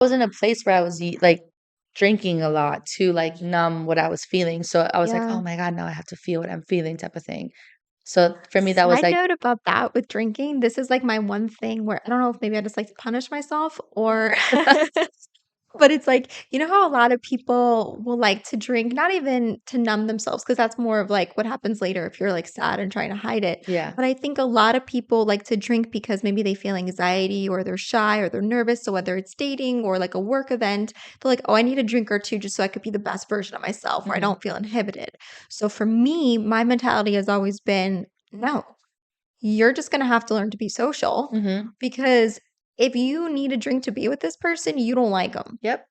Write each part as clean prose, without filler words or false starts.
was in a place where I was like drinking a lot to like numb what I was feeling. So I was like, Yeah. oh my God, now I have to feel what I'm feeling type of thing. So for me, that was Side like, note about that with drinking, this is like my one thing where I don't know if maybe I just like to punish myself or but it's like, you know how a lot of people will like to drink, not even to numb themselves, because that's more of like what happens later if you're like sad and trying to hide it. yeah. But I think a lot of people like to drink because maybe they feel anxiety or they're shy or they're nervous. So whether it's dating or like a work event, they're like, oh, I need a drink or two just so I could be the best version of myself where I Hmm. don't feel inhibited. So for me, my mentality has always been no, you're just going to have to learn to be social Hmm. because if you need a drink to be with this person, you don't like them. Yep.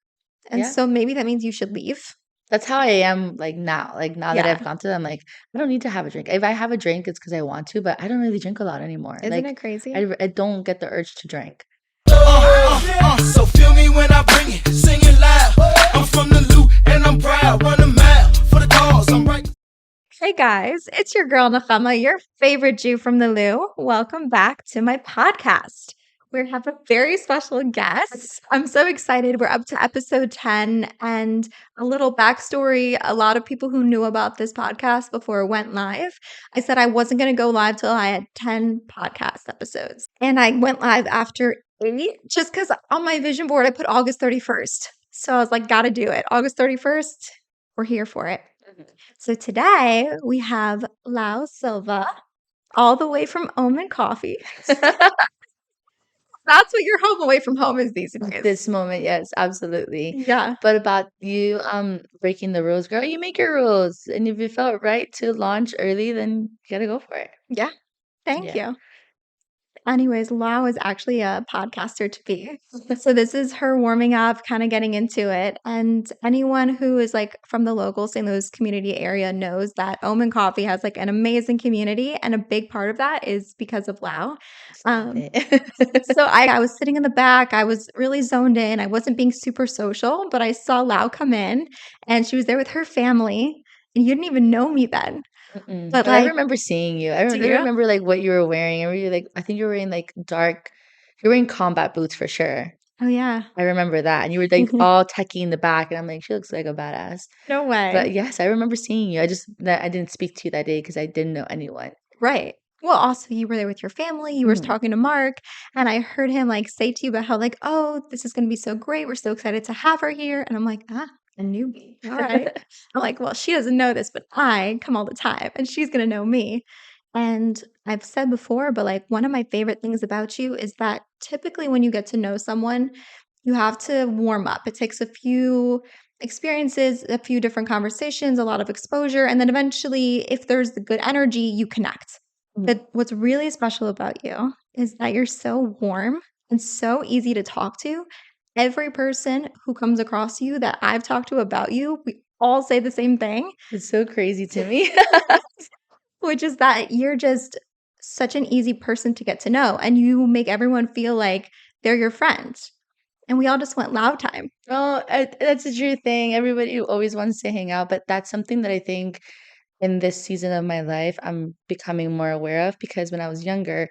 And Yeah. so maybe that means you should leave. That's how I am like now. Like now that I've Yeah. gone through that, I'm like, I don't need to have a drink. If I have a drink, it's because I want to, but I don't really drink a lot anymore. Isn't Like it crazy? I don't get the urge to drink. So feel me when I bring it, sing it loud. I'm from the loot and I'm proud. Run a mile for the cause. I'm right. Hey guys, it's your girl Nakama, your favorite Jew from the Lou. Welcome back to my podcast. We have a very special guest. I'm so excited. We're up to episode 10 and a little backstory. A lot of people who knew about this podcast before it went live, I said I wasn't going to go live till I had 10 podcast episodes. And I went live after 8 just because on my vision board I put August 31st. So I was like, gotta do it. August 31st, we're here for it. So today we have Lau Silva, all the way from Omen Coffee. That's what your home away from home is these days. This moment, yes, absolutely. Yeah. But about you breaking the rules, girl, you make your rules. And if it felt right to launch early, then you gotta go for it. Yeah. Thank Yeah. you. Anyways, Lau is actually a podcaster to be. So this is her warming up, kind of getting into it. And anyone who is like from the local St. Louis community area knows that Omen Coffee has like an amazing community. And a big part of that is because of Lau. Stop Um, it. so I was sitting in the back. I was really zoned in. I wasn't being super social, but I saw Lau come in and she was there with her family. And you didn't even know me then. Mm-mm. But But I like, remember seeing you. do I you? remember like what you were wearing. I remember like I think you were wearing like dark. You were wearing combat boots for sure. Oh, yeah. I remember that. And you were like all techie in the back, and I'm like, she looks like a badass. No But way. yes, I remember seeing you. I just that I didn't speak to you that day because I didn't know anyone. Right. Well, also, you were there with your family. You were Mhm. talking to Mark, and I heard him like say to you about how like, oh, this is going to be so great. We're so excited to have her here. And I'm like, a newbie. All right. I'm like, well, she doesn't know this, but I come all the time, and she's going to know me. And I've said before, but like one of my favorite things about you is that typically when you get to know someone, you have to warm up. It takes a few experiences, a few different conversations, a lot of exposure, and then eventually, if there's the good energy, you connect. Mm. But what's really special about you is that you're so warm and so easy to talk to. Every person who comes across you that I've talked to about you, we all say the same thing, It's so crazy to me. which is that you're just such an easy person to get to know and you make everyone feel like they're your friend. And we all just went loud time. Oh, that's a true thing. Everybody always wants to hang out, but that's something that I think in this season of my life I'm becoming more aware of because when I was younger,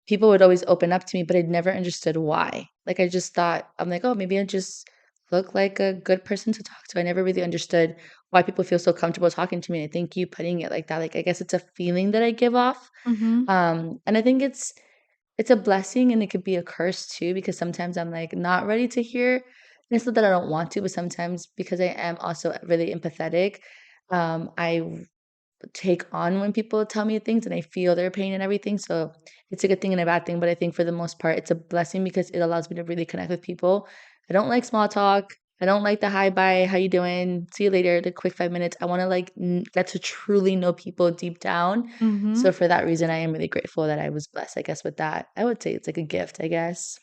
people would always open up to me, but I'd never understood why. Like I just thought I'm like, oh, maybe I just look like a good person to talk to. I never really understood why people feel so comfortable talking to me. I think you putting it like that, like I guess it's a feeling that I give off. Mhm. And I think it's a blessing and it could be a curse too, because sometimes I'm like not ready to hear. And it's not that I don't want to, but sometimes because I am also really empathetic, I take on when people tell me things and I feel their pain and everything. So it's a good thing and a bad thing. But I think for the most part, it's a blessing because it allows me to really connect with people. I don't like small talk. I don't like the hi, bye, how you doing? See you later, the quick 5 minutes. I want to like get to truly know people deep down. So Mhm. for that reason, I am really grateful that I was blessed, I guess, with that. I would say it's like a gift, I guess.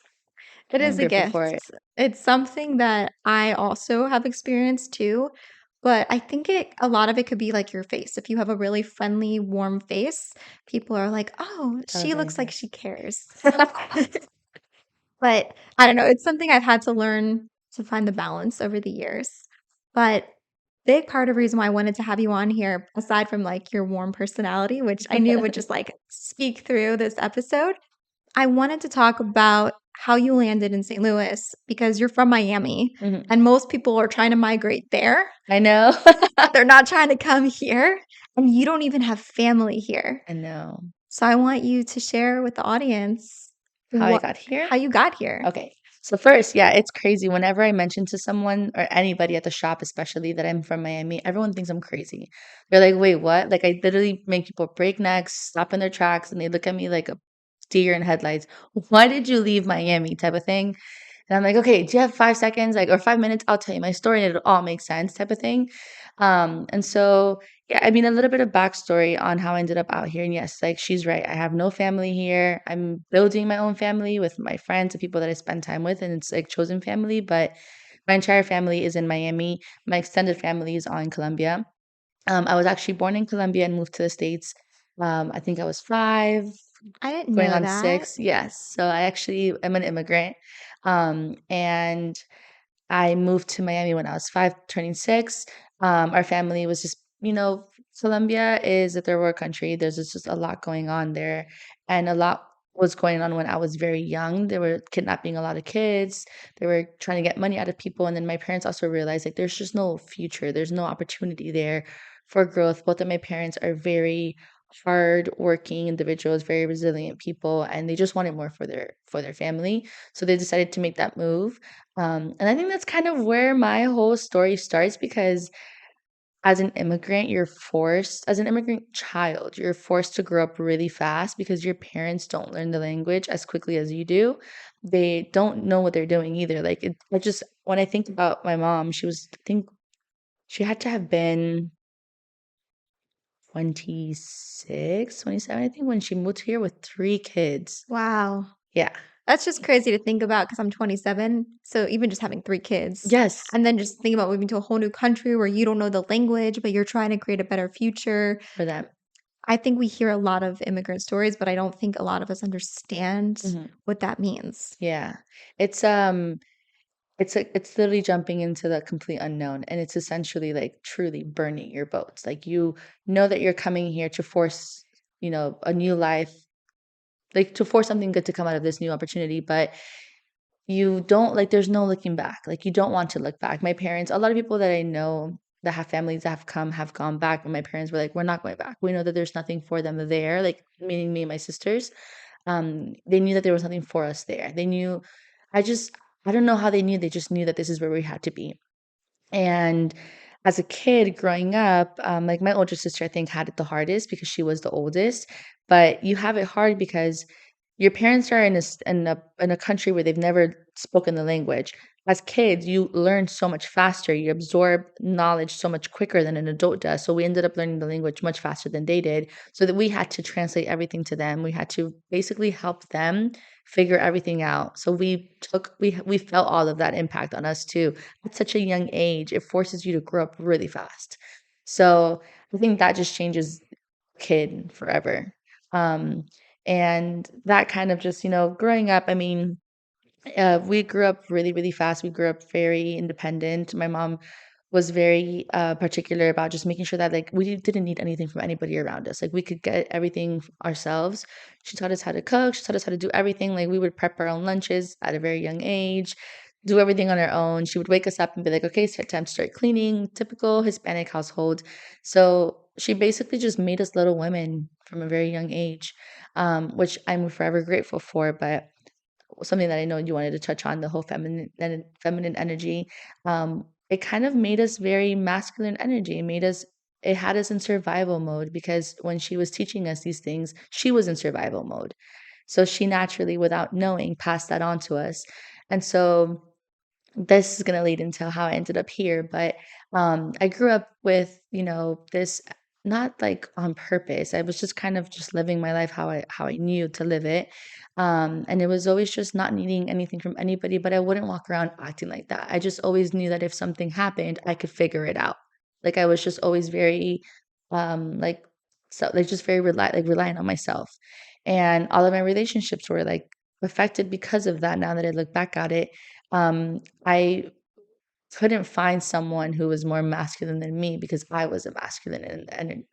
It I'm is a grateful for gift. it. It's something that I also have experienced too, but I think a lot of it could be like your face. If you have a really friendly, warm face, people are like, "Oh, she looks like Totally. she cares." But I don't know, it's something I've had to learn to find the balance over the years. But big part of the reason why I wanted to have you on here, aside from like your warm personality, which I knew would just like speak through this episode, I wanted to talk about how you landed in St. Louis because you're from Miami Mhm. and most people are trying to migrate there. I know. They're not trying to come here, and you don't even have family here. I know. So I want you to share with the audience How I got here? how you got here. Okay. So first, yeah, it's crazy. Whenever I mention to someone or anybody at the shop, especially that I'm from Miami, everyone thinks I'm crazy. They're like, wait, what? Like I literally make people break necks, stop in their tracks, and they look at me like a deer in headlights. Why did you leave Miami? Type of thing. And I'm like, okay, do you have 5 seconds, like, or 5 minutes? I'll tell you my story and it'll all make sense, type of thing. And so, yeah, I mean, a little bit of backstory on how I ended up out here. And yes, like she's right. I have no family here. I'm building my own family with my friends, the people that I spend time with, and it's like chosen family. But my entire family is in Miami. My extended family is all in Colombia. I was actually born in Colombia and moved to the States. I think I was 5, I didn't going know on that. 6. Yes. So I actually am an immigrant. And I moved to Miami when I was 5, turning 6. Our family was just, Colombia is a third world country. There's just a lot going on there. And a lot was going on when I was very young. They were kidnapping a lot of kids. They were trying to get money out of people. And then my parents also realized like there's just no future. There's no opportunity there for growth. Both of my parents are very hard working individuals, very resilient people, and they just wanted more for their family. So they decided to make that move. And I think that's kind of where my whole story starts because as an immigrant, as an immigrant child, you're forced to grow up really fast because your parents don't learn the language as quickly as you do. They don't know what they're doing either. Like, when I think about my mom, I think she had to have been 26, 27, I think, when she moved here with 3 kids. Wow. Yeah. That's just crazy to think about because I'm 27. So even just having 3 kids Yes, and then just think about moving to a whole new country where you don't know the language, but you're trying to create a better future. for them. I think we hear a lot of immigrant stories, but I don't think a lot of us understand Mhm. what that means. Yeah. It's it's literally jumping into the complete unknown, and it's essentially like truly burning your boats. Like you know that you're coming here to force, a new life, like to force something good to come out of this new opportunity, but you don't like there's no looking back. Like you don't want to look back. My parents, a lot of people that I know that have families that have gone back, but my parents were like, we're not going back. We know that there's nothing for them there, like meaning me and my sisters. They knew that there was nothing for us there. They knew I just I don't know how they knew. They just knew that this is where we had to be. And as a kid growing up, like my older sister, I think had it the hardest because she was the oldest. But you have it hard because your parents are in a country where they've never spoken the language. As kids, you learn so much faster. You absorb knowledge so much quicker than an adult does. So we ended up learning the language much faster than they did. So that we had to translate everything to them. We had to basically help them figure everything out. So we felt all of that impact on us too at such a young age. It forces you to grow up really fast. So I think that just changes a kid forever. Um, and that kind of just, growing up, I mean, we grew up really, really fast. We grew up very independent. My mom was very particular about just making sure that like we didn't need anything from anybody around us. Like we could get everything ourselves. She taught us how to cook. She taught us how to do everything. Like we would prep our own lunches at a very young age, do everything on our own. She would wake us up and be like, "Okay, it's time to start cleaning." Typical Hispanic household. So she basically just made us little women from a very young age, which I'm forever grateful for. But something that I know you wanted to touch on, the whole feminine energy. It kind of made us very masculine energy. It had us in survival mode because when she was teaching us these things, she was in survival mode. So she naturally, without knowing, passed that on to us. And so this is going to lead into how I ended up here. But I grew up with, this not like on purpose. I was just kind of just living my life how I knew to live it. And it was always just not needing anything from anybody, but I wouldn't walk around acting like that. I just always knew that if something happened, I could figure it out. Like I was just always very like so like just very reliant on myself. And all of my relationships were like affected because of that now that I look back at it. I couldn't find someone who was more masculine than me because I was a masculine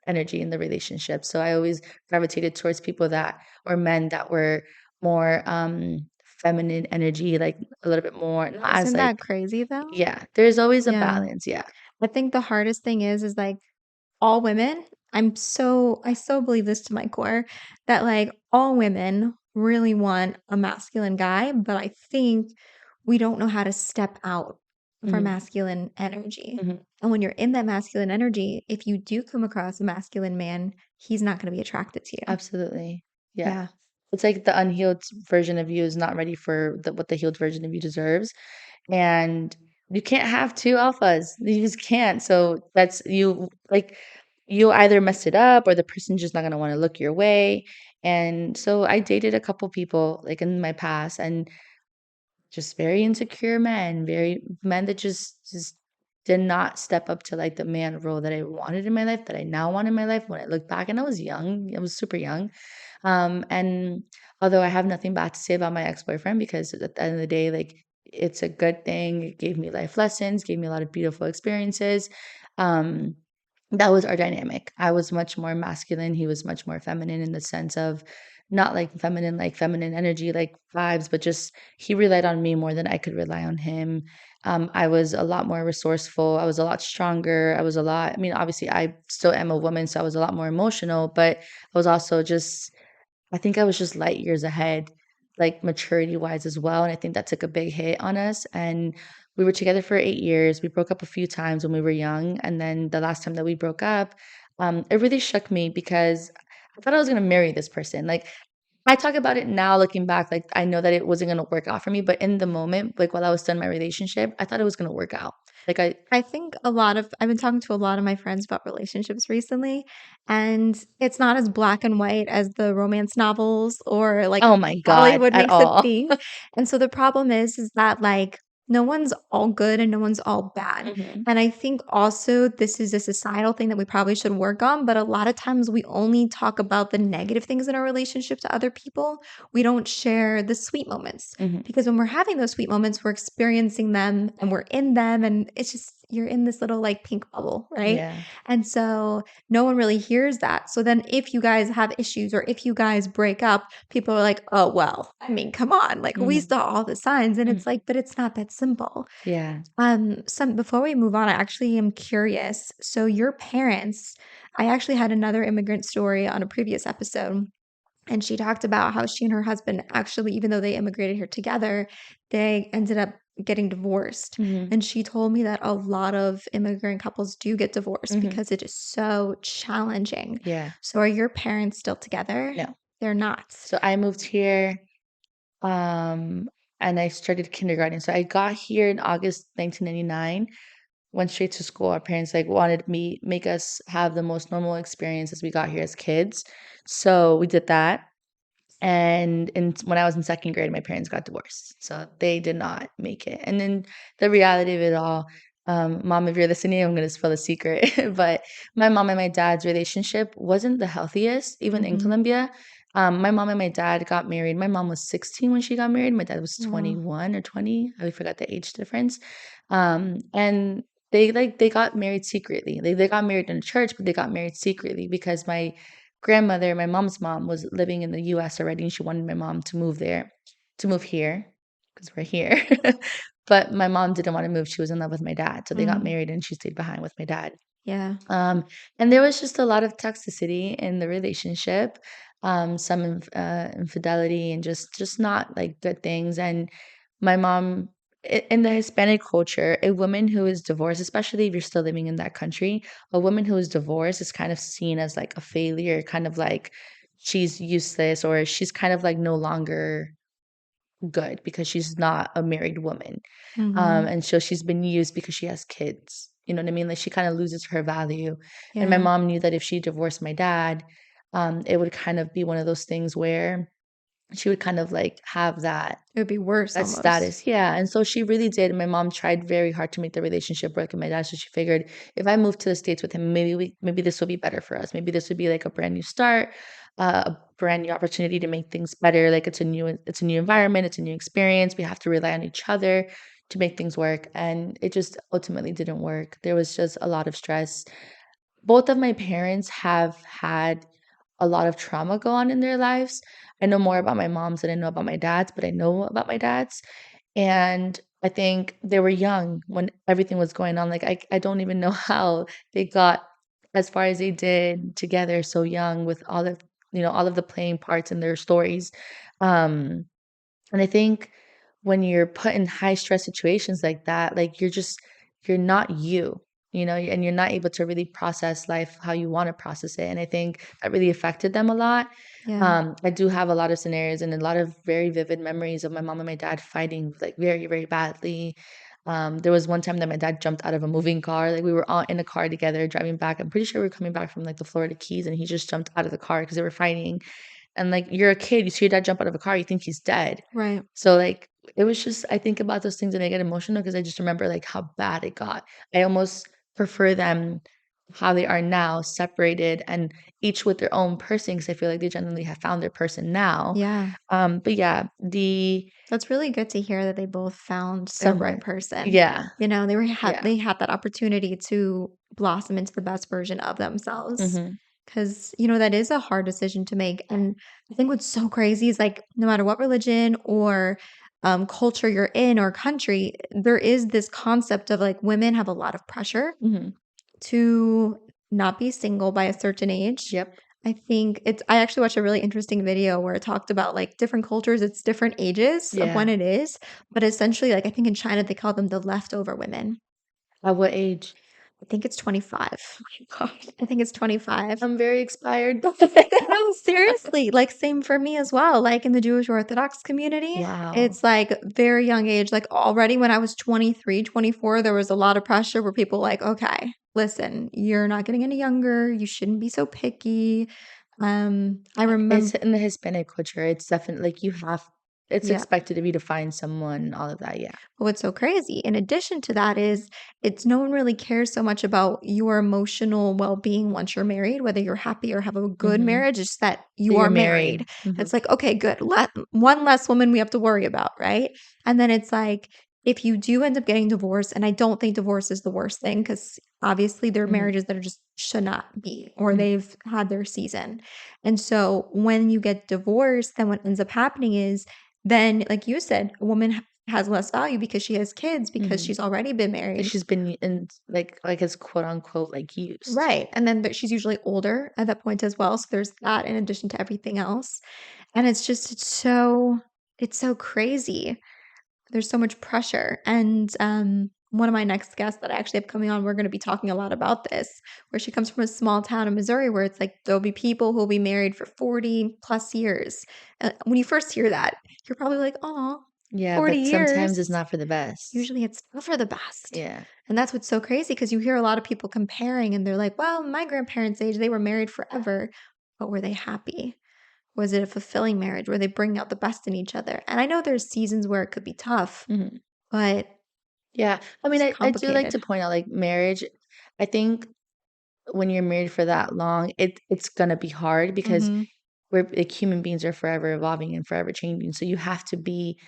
energy in the relationship. So I always gravitated towards people that or men that were more feminine energy, like a little bit more, not as Isn't like, that crazy though? yeah, there's always a Yeah. balance. Yeah. I think the hardest thing is like all women, I so believe this to my core that like all women really want a masculine guy, but I think we don't know how to step out for Hmm. masculine energy. Hmm. And when you're in that masculine energy, if you do come across a masculine man, he's not going to be attracted to you. Absolutely. Yeah. Yeah. It's like the unhealed version of you is not ready for what the healed version of you deserves. And you can't have two alphas. You just can't. So that's you like you either mess it up or the person's just not gonna want to look your way. And so I dated a couple people like in my past and just very insecure men, very men that just did not step up to like the man role that I wanted in my life, that I now want in my life when I look back. And I was young, I was super young. And although I have nothing bad to say about my ex-boyfriend because at the end of the day, like it's a good thing. It gave me life lessons, gave me a lot of beautiful experiences. Um, that was our dynamic. I was much more masculine. He was much more feminine in the sense of not like feminine energy, like vibes, but just he relied on me more than I could rely on him. I was a lot more resourceful. I was a lot stronger. I mean, obviously, I still am a woman, so I was a lot more emotional, but I was also just I think I was just light years ahead, like maturity wise as well. And I think that took a big hit on us. And we were together for 8 years. We broke up a few times when we were young. And then the last time that we broke up, it really shook me because I thought I was going to marry this person. Like, I talk about it now looking back, like I know that it wasn't going to work out for me. But in the moment, like while I was still in my relationship, I thought it was going to work out. Like, I think I've been talking to a lot of my friends about relationships recently, and it's not as black and white as the romance novels or like oh my God, Hollywood at makes it all. seem. And so the problem is that like no one's all good and no one's all bad. Hmm. And I think also this is a societal thing that we probably should work on, but a lot of times we only talk about the negative things in our relationship to other people. We don't share the sweet moments. Hmm. Because when we're having those sweet moments, we're experiencing them and we're in them. And it's just, you're in this little like pink bubble, right? Yeah. And so no one really hears that. So then if you guys have issues or if you guys break up, people are like, oh, well, I mean, come on. Like we Hmm. saw all the signs. And it's like, but it's not that simple. Yeah. Some before we move on, I actually am curious. So your parents, I actually had another immigrant story on a previous episode. And she talked about how she and her husband actually, even though they immigrated here together, they ended up getting divorced. Hmm. And she told me that a lot of immigrant couples do get divorced Hmm. because it is so challenging. Yeah. So are your parents still together? No. They're not. So I moved here, um, and I started kindergarten. So I got here in August 1999, went straight to school. Our parents like wanted me make us have the most normal experience as we got here as kids. So we did that. And when I was in second grade, my parents got divorced. So they did not make it. And then the reality of it all, mom, if you're listening, I'm going to spill a secret. But my mom and my dad's relationship wasn't the healthiest, even in Mhm. Colombia. My mom and my dad got married. My mom was 16 when she got married. My dad was Wow. 21 or 20. I forgot the age difference. And they got married secretly. They got married in a church, but they got married secretly because my mom's mom, was living in the US already, and she wanted my mom to move here because we're here. But my mom didn't want to move. She was in love with my dad. So they got Mm, married and she stayed behind with my dad. yeah. Um, and there was just a lot of toxicity in the relationship, some infidelity and just not like good things. And my mom, in the Hispanic culture, a woman who is divorced, especially if you're still living in that country, a woman who is divorced is kind of seen as like a failure, kind of like she's useless or she's kind of like no longer good because she's not a married woman. Mhm. And so she's been used because she has kids. You know what I mean? Like she kind of loses her value. And my Yeah. mom knew that if she divorced my dad, it would kind of be one of those things where she would kind of like have It would be worse that almost. status. Yeah. And so she really did. My mom tried very hard to make the relationship work with my dad. So she figured if I moved to the States with him, maybe this will be better for us. Maybe this would be like a brand new start, a brand new opportunity to make things better. Like it's a new environment, it's a new experience. We have to rely on each other to make things work. And it just ultimately didn't work. There was just a lot of stress. Both of my parents have had a lot of trauma go on in their lives. I know more about my mom's than I know about my dad's, but I know about my dad's. And I think they were young when everything was going on. Like I don't even know how they got as far as they did together so young with all of all of the playing parts in their stories. Um and I think when you're put in high stress situations like that, like you're not you, and you're not able to really process life how you want to process it. And I think that really affected them a lot. Yeah. I do have a lot of scenarios and a lot of very vivid memories of my mom and my dad fighting like very, very badly. There was one time that my dad jumped out of a moving car. Like we were all in a car together driving back. I'm pretty sure we were coming back from like the Florida Keys, and he just jumped out of the car because they were fighting. And like you're a kid, you see your dad jump out of a car, you think he's dead. Right. So like it was just I think about those things and I get emotional because I just remember like how bad it got. I almost prefer them how they are now, separated and each with their own person because I feel like they generally have found their person now. Yeah. But yeah, the That's really good to hear that they both found the right mhm. person. Yeah, yeah. They had that opportunity to blossom into the best version of themselves. Mhm, 'Cause, that is a hard decision to make, and I think what's so crazy is, like, no matter what religion or, culture you're in or country, there is this concept of, like, women have a lot of pressure mhm. to not be single by a certain age. Yep. I actually watched a really interesting video where it talked about, like, different cultures, it's different ages of when Yeah. it is, but essentially, like, I think in China, they call them the leftover women. At what age? I think it's 25. Oh my god. I think it's 25. I'm very expired. No, seriously, like, same for me as well, like, in the Jewish Orthodox community, Wow. it's, like, very young age, like, already when I was 23, 24, there was a lot of pressure where people like, "Okay, listen, you're not getting any younger, you shouldn't be so picky." I It's remember. in the Hispanic culture, it's definitely like it's Yeah. expected of you to find someone, all of that, yeah. But what's so crazy, in addition to that is it's no one really cares so much about your emotional well-being once you're married, whether you're happy or have a good Mhm. marriage, it's just that That you you're are married. married. Mhm. It's like, okay, good. One less woman we have to worry about, right? And then it's like, if you do end up getting divorced, and I don't think divorce is the worst thing because obviously there are Mhm. marriages that are just should not be, or Mhm. they've had their season. And so when you get divorced, then what ends up happening is then, like you said, a woman has less value because she has kids because Mhm. she's already been 'Cause married. she's been in like, it's quote unquote, like, used. Right, and then she's usually older at that point as well, so there's that in addition to everything else, and it's so crazy. There's so much pressure, and, one of my next guests that I actually have coming on, we're gonna be talking a lot about this, where she comes from a small town in Missouri where it's like there'll be people who'll be married for 40 plus years. When you first hear that, you're probably like, "Aw, Yeah, 40 but sometimes it's years?" not for the best. Usually it's not for the best. Yeah. And that's what's so crazy because you hear a lot of people comparing and they're like, well, my grandparents' age, they were married forever. But were they happy? Was it a fulfilling marriage? Were they bringing out the best in each other? And I know there's seasons where it could be tough, Mhm. but Yeah. I mean, it's I do like complicated. to point out, like, marriage I think when you're married for that long, it's gonna be hard because Mhm. we're like, human beings are forever evolving and forever changing, so you have to be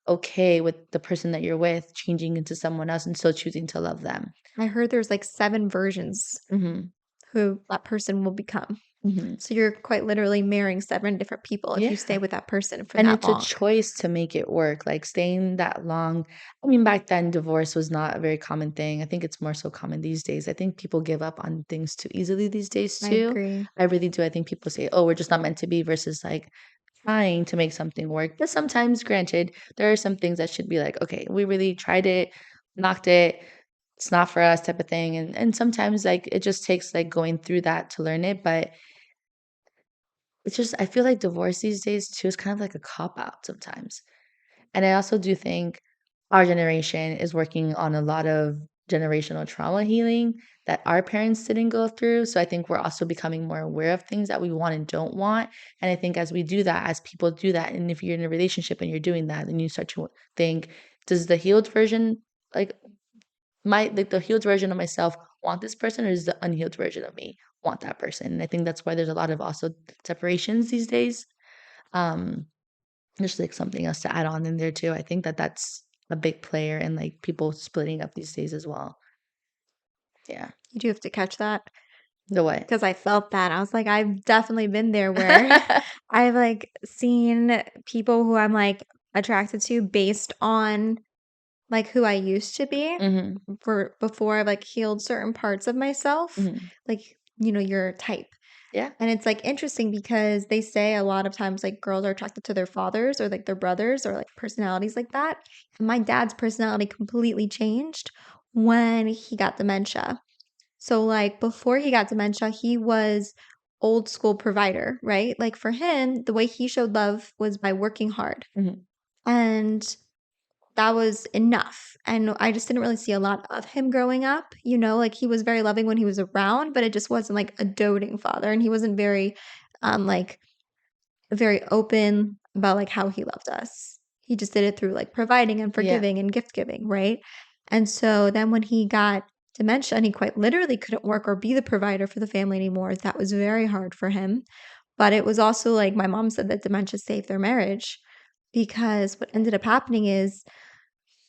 okay with the person that you're with changing into someone else and still choosing to love them. I heard there's like 7 versions Mhm. who that person will become. Mhm. So you're quite literally marrying 7 different people if Yeah. you stay with that person for And that it's a long. choice to make it work, like, staying that long I mean, back then, divorce was not a very common thing. I think it's more so common these days. I think people give up on things too easily these days I too. agree. I really do. I think people say, "Oh, we're just not meant to be," versus, like, trying to make something work. But sometimes, granted, there are some things that should be like, "Okay, we really tried it, knocked it, it's not for us," type of thing, and sometimes, like, it just takes, like, going through that to learn it, but it's just I feel like divorce these days too is kind of like a cop out sometimes. And I also do think our generation is working on a lot of generational trauma healing that our parents didn't go through. So I think we're also becoming more aware of things that we want and don't want. And I think as we do that, as people do that, and if you're in a relationship and you're doing that, then you start to think, does the healed version, like the healed version of myself want this person, or does the unhealed version of me want that person? And I think that's why there's a lot of also separations these days. Um, there's, like, something else to add on in there too. I think that that's a big player in, like, people splitting up these days as well. Yeah. You do have to catch that. The what? Because I felt that. I was like, I've definitely been there where I've like seen people who I'm like attracted to based on like who I used to be Mhm, for before I've like healed certain parts of myself, mhm. like, your type. Yeah. And it's like interesting because they say a lot of times like girls are attracted to their fathers or like their brothers or like personalities like that. And my dad's personality completely changed when he got dementia. So like before he got dementia, he was old school provider, right? Like for him, the way he showed love was by working hard. Mhm. And that was enough. And I just didn't really see a lot of him growing up, like he was very loving when he was around, but it just wasn't like a doting father. And he wasn't like very open about like how he loved us. He just did it through like providing and Yeah. forgiving and gift giving, right? And so then when he got dementia and he quite literally couldn't work or be the provider for the family anymore, that was very hard for him. But it was also like my mom said that dementia saved their marriage because what ended up happening is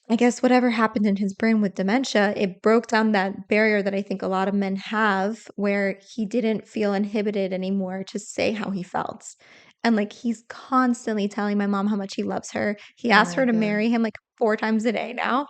I guess whatever happened in his brain with dementia, it broke down that barrier that I think a lot of men have where he didn't feel inhibited anymore to say how he felt. And like he's constantly telling my mom how much he loves her. He Oh asked my her to god. marry him like 4 times a day now.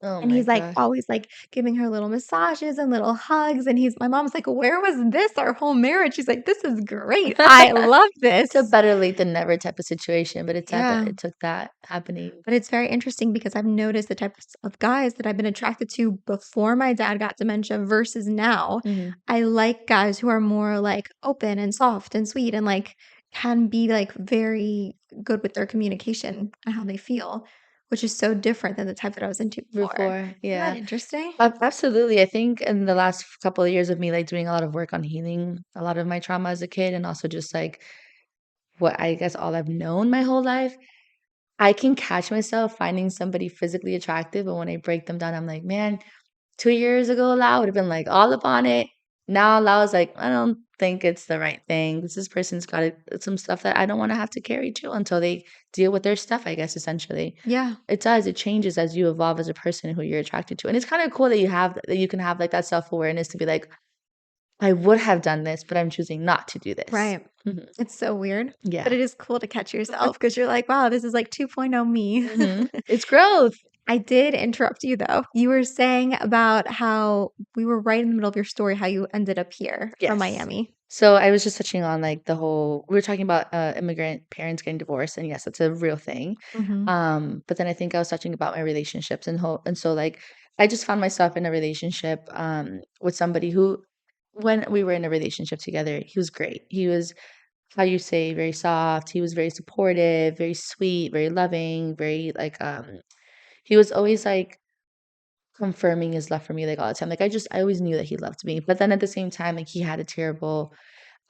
Oh And my he's like gosh. always like giving her little massages and little hugs. And my mom's like, where was this our whole marriage? She's like, this is great. I love It's a this. better late than never type of situation, but it's sad that Yeah. it took that happening. But it's very interesting because I've noticed the types of guys that I've been attracted to before my dad got dementia versus now. Mhm. I like guys who are more like open and soft and sweet and like can be like very good with their communication and how they feel, which is so different than the type that I was into before. Before, Isn't that yeah. interesting? Absolutely. I think in the last couple of years of me, like, doing a lot of work on healing a lot of my trauma as a kid and also just, like, what I guess all I've known my whole life, I can catch myself finding somebody physically attractive, and when I break them down, I'm like, "Man, 2 years ago, Lau would have been, like, all up on it. Now Lau's like, I don't think it's the right thing. This person's got some stuff that I don't wanna have to carry too until they deal with their stuff," I guess, essentially. Yeah. It does, it changes as you evolve as a person who you're attracted to, and it's kinda cool that you can have, like, that self-awareness to be like, "I would have done this, but I'm choosing not to do this." Right. Mhm. It's so weird, but Yeah. it is cool to catch yourself because you're like, wow, this is like 2.0 me. Mhm. It's growth. I did interrupt you though. You were saying about how we were right in the middle of your story, how you ended up here from Yes. Miami. So I was just touching on, like, the whole we were talking about, immigrant parents getting divorced, and yes, that's a real thing. Mhm. But then I think I was touching about my relationships and so, like, I just found myself in a relationship, with somebody who when we were in a relationship together, he was great. He was, how you say, very soft. He was very supportive, very sweet, very loving, very, like, he was always, like, confirming his love for me, like, all the time. Like, I always knew that he loved me, but then at the same time, like, he had a terrible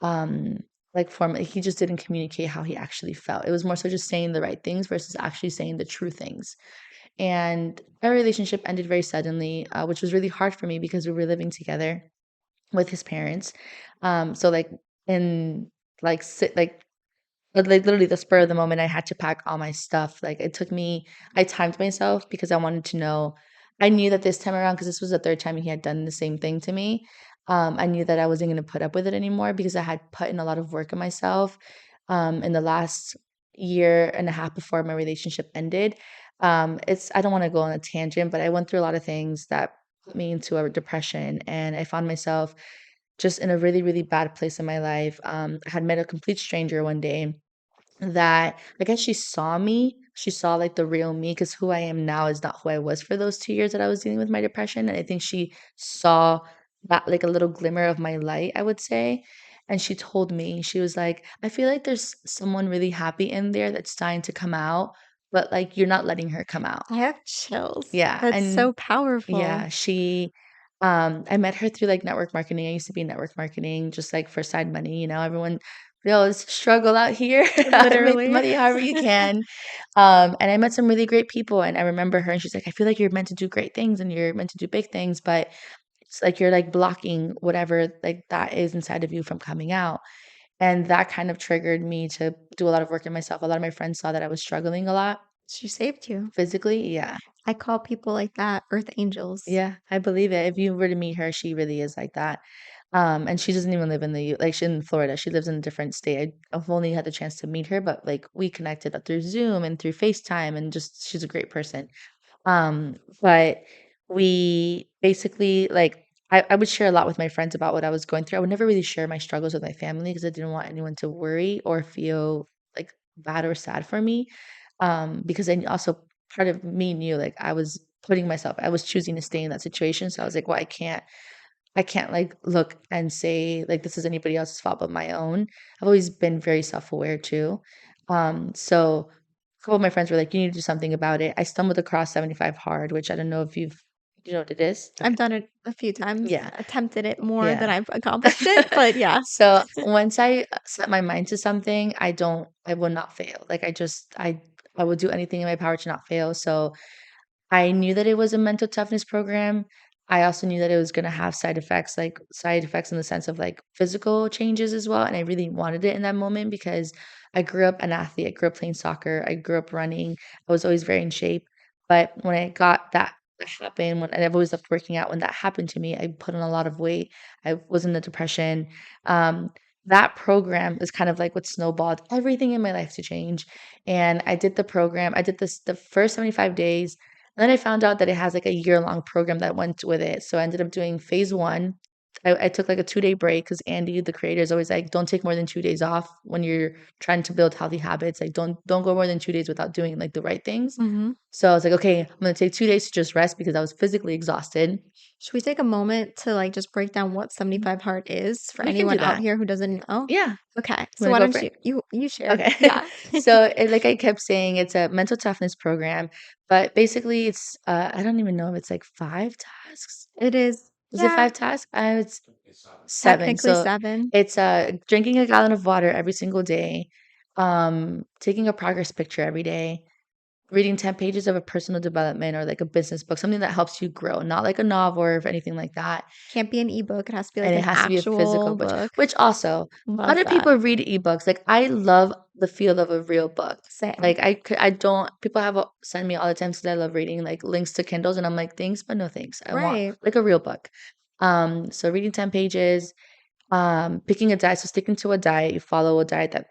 um, like, form he just didn't communicate how he actually felt. It was more so just saying the right things versus actually saying the true things. And our relationship ended very suddenly, which was really hard for me because we were living together with his parents. So, like, in like sit like, literally the spur of the moment, I had to pack all my stuff. Like, it took me I timed myself because I wanted to know I knew that this time around, because this was the 3rd time he had done the same thing to me, I knew that I wasn't gonna put up with it anymore because I had put in a lot of work on myself, in the last year and a half before my relationship ended. It's I don't wanna go on a tangent, but I went through a lot of things that put me into a depression, and I found myself just in a really, really bad place in my life. I had met a complete stranger one day that I guess she saw me. She saw, like, the real me, because who I am now is not who I was for those 2 years that I was dealing with my depression, and I think she saw that, like, a little glimmer of my light, I would say, and she told me, she was like, "I feel like there's someone really happy in there that's dying to come out, but, like, you're not letting her come out." I have chills. Yeah, That's and so powerful. yeah, I met her through, like, network marketing. I used to be in network marketing just, like, for side money, everyone we always struggle out here, make the Literally. money however you can, and I met some really great people, and I remember her, and she's like, "I feel like you're meant to do great things, and you're meant to do big things, but it's like you're, like, blocking whatever, like, that is inside of you from coming out," and that kind of triggered me to do a lot of work in myself. A lot of my friends saw that I was struggling a lot She saved you. physically. Yeah. I call people like that earth angels. Yeah, I believe it. If you were to meet her, she really is like that. And she doesn't even live in the she's in Florida. She lives in a different state. I've only had the chance to meet her, but like we connected through Zoom and through FaceTime, and just she's a great person. But we basically like I would share a lot with my friends about what I was going through. I would never really share my struggles with my family because I didn't want anyone to worry or feel like bad or sad for me. Because I also part of me knew like I was choosing to stay in that situation. So I was like, well, I can't like look and say like this is anybody else's fault but my own. I've always been very self-aware too. So a couple of my friends were like, you need to do something about it. I stumbled across 75 hard, which I don't know if you know what it is. I've done it a few times, Yeah. attempted it more than Yeah. I've accomplished it, but yeah. So once I set my mind to something, I will not fail. Like I will do anything in my power to not fail. So I knew that it was a mental toughness program. I also knew that it was gonna have side effects in the sense of, like, physical changes as well, and I really wanted it in that moment because I grew up an athlete. I grew up playing soccer. I grew up running. I was always very in shape. But when I got that happened, when and I've always loved working out, when that happened to me, I put on a lot of weight. I was in a depression. Um, that program is kind of like what snowballed everything in my life to change, and I did the program. I did this the first 75 days. Then I found out that it has like a year-long program that went with it. So I ended up doing phase one. I took like a 2 day break because Andy, the creator, is always like, don't take more than 2 days off when you're trying to build healthy habits. Like don't go more than 2 days without doing like the right things. Mhm. So I was like, okay, I'm gonna take 2 days to just rest because I was physically exhausted. Should we take a moment to like just break down what 75 hard is for We can do anyone out that. here who doesn't know? Yeah. Okay. So Wanna why go for don't it? you share? Okay. Yeah. So, like I kept saying, it's a mental toughness program, but basically it's I don't even know if it's like 5 tasks. It is, Is it yeah, 5 tasks? It's 7. technically So 7. it's drinking a gallon of water every single day, taking a progress picture every day, reading 10 pages of a personal development or like a business book, something that helps you grow, not like a novel or anything like that. Can't be an ebook. It has to be like And it an has to be a physical actual book, book. which also, a lot Love of that. people read ebooks. Like, I love the feel of a real book. Same. Like, I don't people have send me all the time because I love reading, like, links to Kindles, and I'm like, "Thanks, but no thanks. I want, Right. like, a real book." So reading 10 pages, picking a diet, so sticking to a diet, you follow a diet that,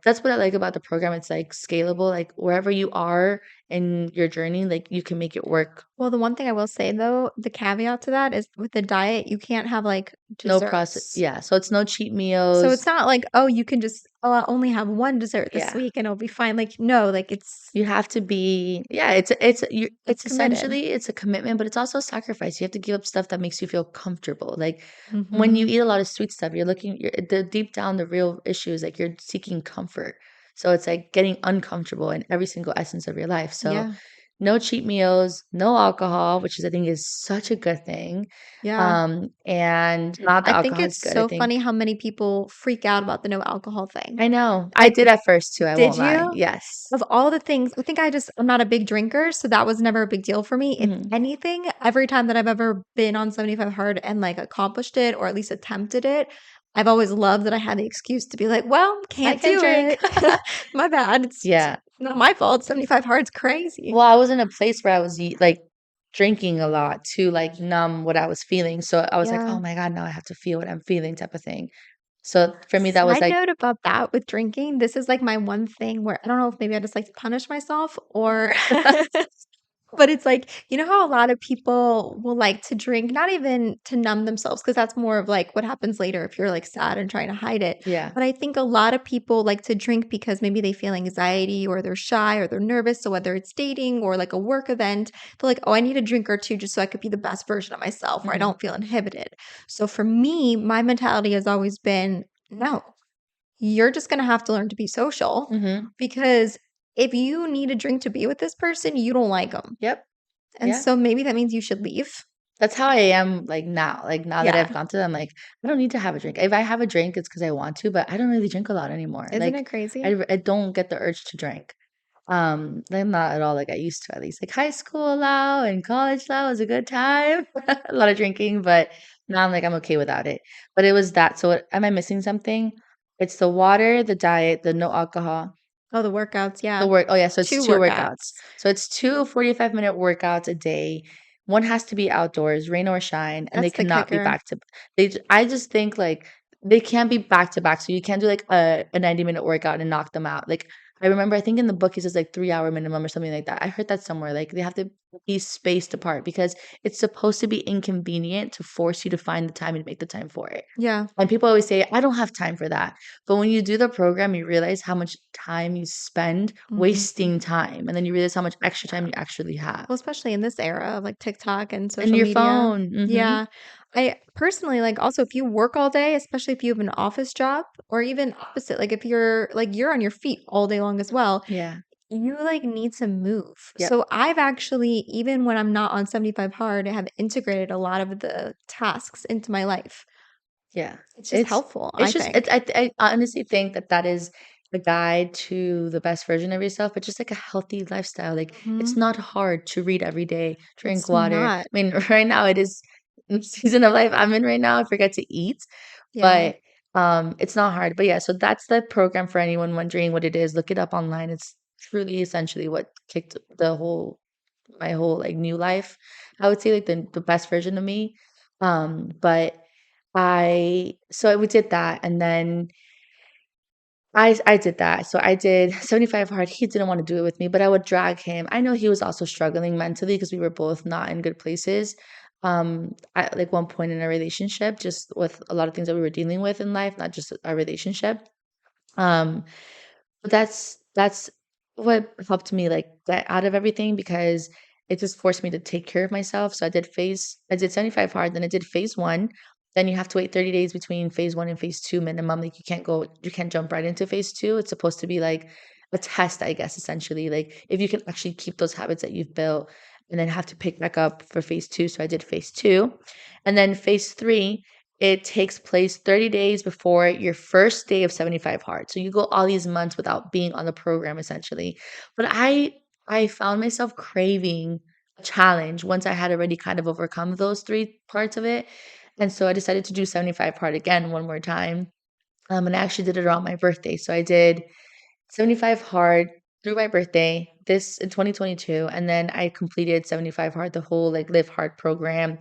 that's what I like about the program. It's, like, scalable, like, wherever you are in your journey, like, you can make it work. Well, the one thing I will say though, the caveat to that is with the diet, you can't have like No process, desserts. yeah, so it's no cheat So meals. it's not like, oh, you can just, oh, I'll only have one dessert this Yeah. week and it'll be fine. Like, no, like You have to be yeah, it's it's committed. essentially it's a commitment, but it's also a sacrifice. You have to give up stuff that makes you feel comfortable. Like, when you Mhm. eat a lot of sweet stuff, you're the deep down, the real issue is, like, you're seeking comfort. So it's, like, getting uncomfortable in every single essence of your life. So, Yeah. no cheat meals, no alcohol, which is I think is such a good thing. Yeah. And not I that think alcohol is it's good, I so think funny how many people freak out about the no alcohol thing. I know. I Like, did at first too, I did won't lie. you? Yes. Of all the things, I think I'm not a big drinker, so that was never a big deal for me. If Mhm. anything, every time that I've ever been on 75 hard and like accomplished it or at least attempted it, I've always loved that I had the excuse to be like, well, I can't can do drink. it. My bad. It's Yeah. not my fault. 75 hard's crazy. Well, I was in a place where I was like drinking a lot to like numb what I was feeling. So I was like, Yeah. oh my God, now I have to feel what I'm feeling type of thing. So for me, that was Side like, note about that with drinking, this is like my one thing where I don't know if maybe I just like to punish myself or but it's like, you know how a lot of people will like to drink, not even to numb themselves, because that's more of like what happens later if you're like sad and trying to hide it. yeah. But I think a lot of people like to drink because maybe they feel anxiety or they're shy or they're nervous. So whether it's dating or like a work event, they're like, oh, I need a drink or two just so I could be the best version of myself or I Hmm. don't feel inhibited. So for me, my mentality has always been no, you're just going to have to learn to be social Hmm. because if you need a drink to be with this person, you don't like them. Yep. And Yeah. so maybe that means you should leave. That's how I am like now. Like now that Yeah. I've gone through, I'm like, I don't need to have a drink. If I have a drink, it's because I want to, but I don't really drink a lot anymore. Isn't Like it crazy? I don't get the urge to drink. I'm not at all like I used to, at least. Like high school Lau and college Lau was a good time. A lot of drinking, but now I'm like I'm okay without it. But it was that. So am I missing something? It's the water, the diet, the no alcohol, Oh, the workouts. the Yeah. work. Oh yeah, so it's 2 2 workouts. workouts. So it's two 45-minute workouts a day. one has to be outdoors, rain or shine, and they That's the cannot be kicker. back to I just think, like, they can't be back to back, so you can't do, like, a 90-minute workout and knock them out. Like, I remember I think in the book, it says, like, 3-hour minimum or something like that. I heard that somewhere, like, they have to be spaced apart because it's supposed to be inconvenient to force you to find the time and make the time for it. Yeah. And people always say, "I don't have time for that." But when you do the program, you realize how much time you spend Mhm. wasting time, and then you realize how much extra time you actually have. Well, especially in this era of, like, TikTok and And social your media. phone, mhm. Yeah. I personally, like, also, if you work all day, especially if you have an office job, or even opposite, like, if you're like, you're on your feet all day long as well, Yeah. you, like, need to move. Yep. So I've actually, even when I'm not on 75 hard, I have integrated a lot of the tasks into my life. Yeah. It's just It's helpful, I it's just think. I honestly think that that is a guide to the best version of yourself, but just like a healthy lifestyle. Like, it's Mhm. not hard to read every day, drink It's water. I not. mean, right now it is the season of life I'm in right now. I forget to eat, Yeah. but it's not hard. But yeah, so that's the program for anyone wondering what it is. Look it up online. It's truly essentially what kicked the whole my whole like new life. I would say like the best version of me. But we did that, and then I did that. So I did 75 hard. He didn't wanna do it with me, but I would drag him. I know he was also struggling mentally because we were both not in good places, at, like, one point in our relationship, just with a lot of things that we were dealing with in life, not just our relationship. Um, but that's what helped me, like, get out of everything because it just forced me to take care of myself. So I did 75 hard, then I did phase 1, then you have to wait 30 days between phase 1 and phase 2 minimum, like, you can't jump right into phase 2. It's supposed to be, like, a test, I guess, essentially, like, if you can actually keep those habits that you've built and then have to pick back up for phase 2, so I did phase 2. And then phase 3, it takes place 30 days before your first day of 75 hard. So you go all these months without being on the program essentially. But I found myself craving a challenge once I had already kind of overcome those 3 parts of it. And so I decided to do 75 hard again one more time. And I actually did it around my birthday. So I did 75 hard through my birthday, this in 2022, and then I completed 75 hard, the whole like Live Hard program,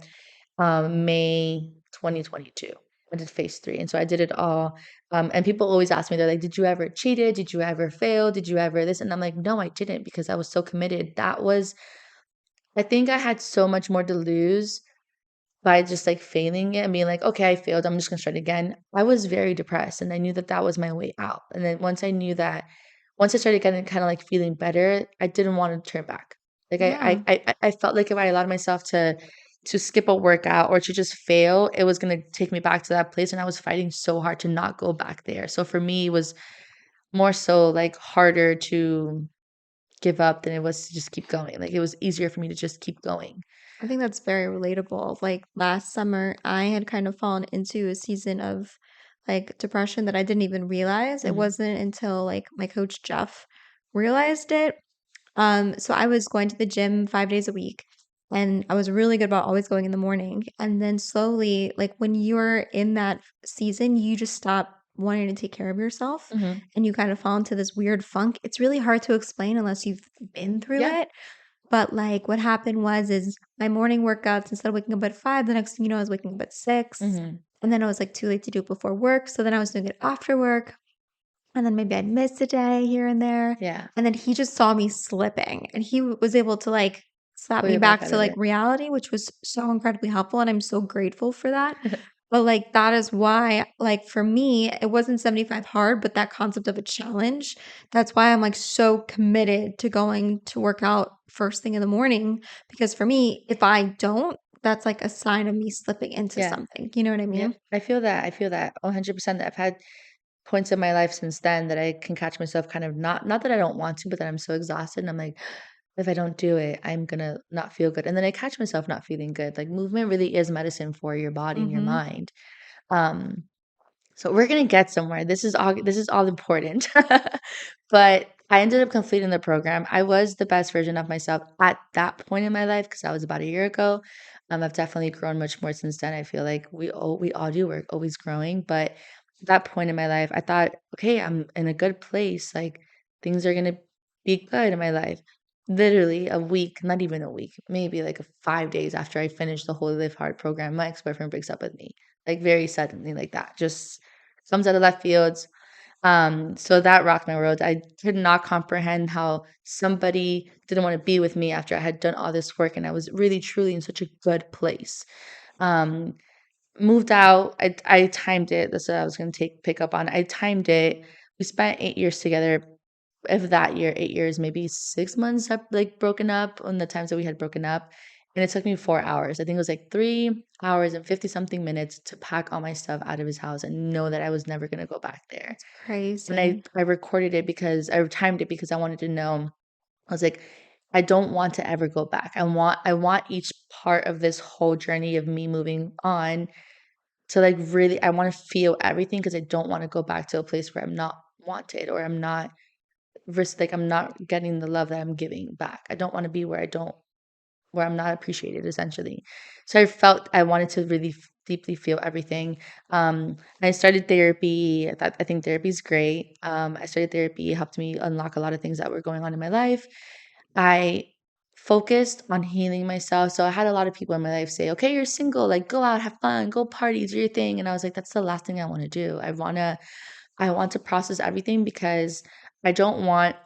May 2022. I did phase 3, and so I did it all. And people always ask me, they're like, "Did you ever cheated? Did you ever fail? Did you ever this?" And I'm like, "No, I didn't," because I was so committed. I think I had so much more to lose by just, like, failing it and being like, "Okay, I failed, I'm just gonna start again." I was very depressed, and I knew that that was my way out, and then once I started getting kinda, like, feeling better, I didn't wanna turn back. Like, Yeah. I felt like if I allowed myself to skip a workout or to just fail, it was gonna take me back to that place, and I was fighting so hard to not go back there. So for me, it was more so, like, harder to give up than it was to just keep going. Like, it was easier for me to just keep going. I think that's very relatable. Like last summer, I had kind of fallen into a season of like depression that I didn't even realize. It Mhm, wasn't until like my coach Jeff realized it. So I was going to the gym 5 days a week, and I was really good about always going in the morning. And then slowly, like when you're in that season, you just stop wanting to take care of yourself mhm. and you kind of fall into this weird funk. It's really hard to explain unless you've been through Yeah. it. But, like, what happened was is my morning workouts, instead of waking up at 5, the next thing you know, I was waking up at 6, Mhm. and then I was, like, too late to do it before work, so then I was doing it after work, and then maybe I'd miss a day here and there, Yeah. and then he just saw me slipping, and he was able to, like, slap Pull me you back back out to, of like, it. reality, which was so incredibly helpful, and I'm so grateful for that. But, like, that is why, like, for me, it wasn't 75 hard, but that concept of a challenge, that's why I'm, like, so committed to going to work out first thing in the morning, because for me, if I don't, that's, like, a sign of me slipping into Yeah. something, you know what I Yep. mean? I feel that 100%. I've had points in my life since then that I can catch myself kind of not that I don't want to, but that I'm so exhausted and I'm like, if I don't do it, I'm gonna not feel good. And then I catch myself not feeling good. Like, movement really is medicine for your body and your Mhm. mind. Um, so we're gonna get somewhere. This is all important. But I ended up completing the program. I was the best version of myself at that point in my life because that was about a year ago. I've definitely grown much more since then. I feel like we all do. We're always growing. But at that point in my life, I thought, okay, I'm in a good place. Like, things are gonna be good in my life. literally a week, not even a week, maybe like 5 days after I finished the Holy Live Hard program, my ex-boyfriend breaks up with me. Like very suddenly, like that. Just comes out of left fields. So that rocked my world. I could not comprehend how somebody didn't want to be with me after I had done all this work and I was really truly in such a good place. Um, Moved out. I timed it. That's what I was gonna pick up on. I timed it. We spent 8 years together. If that year, 8 years, maybe 6 months up, like broken up on the times that we had broken up. And it took me 4 hours. I think it was like 3 hours and 50 something minutes to pack all my stuff out of his house and know that I was never gonna go back there. It's And I crazy. I recorded it because I timed it because I wanted to know. I was like, I don't want to ever go back. I want each part of this whole journey of me moving on to like really I want to feel everything because I don't want to go back to a place where I'm not wanted or I'm not like I'm not getting the love that I'm giving back. I don't want to be where I'm not appreciated essentially. So I felt I wanted to really deeply feel everything. I started therapy. I think therapy is great. I started therapy, it helped me unlock a lot of things that were going on in my life. I focused on healing myself. So I had a lot of people in my life say, "Okay, you're single, like go out, have fun, go party, do your thing." And I was like, that's the last thing I want to do. I want to process everything because I don't want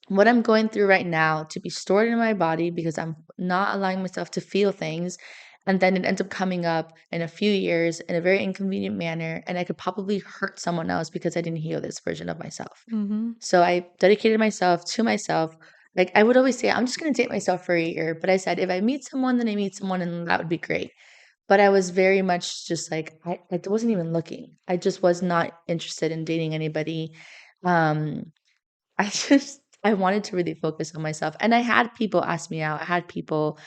what I'm going through right now to be stored in my body because I'm not allowing myself to feel things. And then it ends up coming up in a few years in a very inconvenient manner. And I could probably hurt someone else because I didn't heal this version of myself. Mhm. So I dedicated myself to myself. Like I would always say, I'm just going to date myself for a year. But I said, if I meet someone, then I meet someone and that would be great. But I was very much just like, I wasn't even looking. I just was not interested in dating anybody. Um, I wanted to really focus on myself. And I had people ask me out. I had people,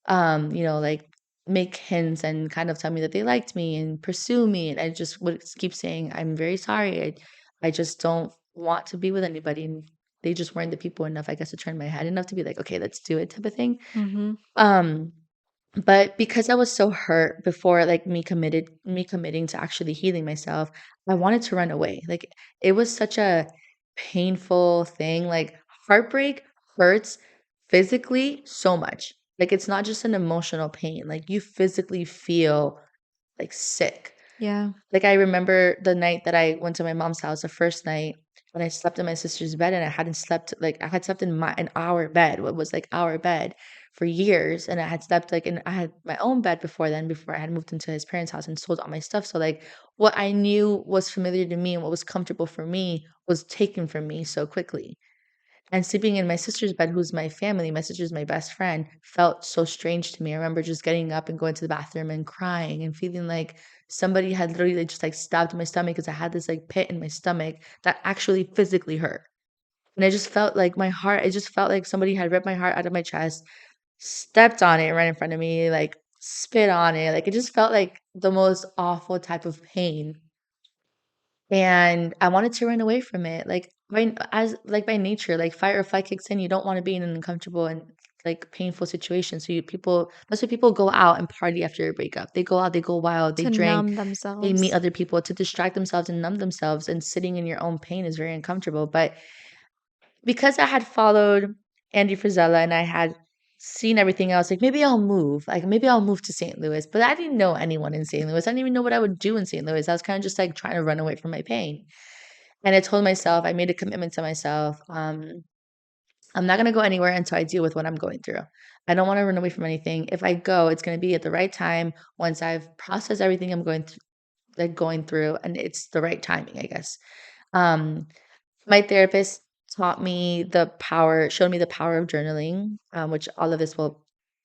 like make hints and kind of tell me that they liked me and pursue me. And I just would keep saying, I'm very sorry. I just don't want to be with anybody. And they just weren't the people enough, I guess, to turn my head enough to be like, okay, let's do it type of thing. Mhm. Um, but because I was so hurt before like me committing to actually healing myself, I wanted to run away. Like it was such a painful thing. Like heartbreak hurts physically so much. Like it's not just an emotional pain. Like you physically feel like sick. Yeah. Like, I remember the night that I went to my mom's house, the first night when I slept in my sister's bed and I hadn't slept like I had slept in our bed, what was like our bed for years. And I had slept I had my own bed before then, before I had moved into his parents' house and sold all my stuff. So like what I knew was familiar to me and what was comfortable for me was taken from me so quickly. And sleeping in my sister's bed, who's my family, my sister's my best friend, felt so strange to me. I remember just getting up and going to the bathroom and crying and feeling like somebody had literally just like stabbed my stomach because I had this like pit in my stomach that actually physically hurt. And I just felt like it just felt like somebody had ripped my heart out of my chest, stepped on it right in front of me, like spit on it. Like it just felt like the most awful type of pain. And I wanted to run away from it, by nature, like fight or flight kicks in. You don't want to be in an uncomfortable and like painful situation. So that's why people go out and party after a breakup. They go out, they go wild, they To drink, numb they meet themselves. other people to distract themselves and numb themselves. And sitting in your own pain is very uncomfortable. But because I had followed Andy Frizella and I had seen everything else, like maybe I'll move. Like maybe I'll move to St. Louis. But I didn't know anyone in St. Louis. I didn't even know what I would do in St. Louis. I was kind of just like trying to run away from my pain. And I told myself, I made a commitment to myself. I'm not gonna go anywhere until I deal with what I'm going through. I don't want to run away from anything. If I go, it's gonna be at the right time once I've processed everything I'm going through, and it's the right timing, I guess. Um, my therapist showed me the power of journaling, which all of this will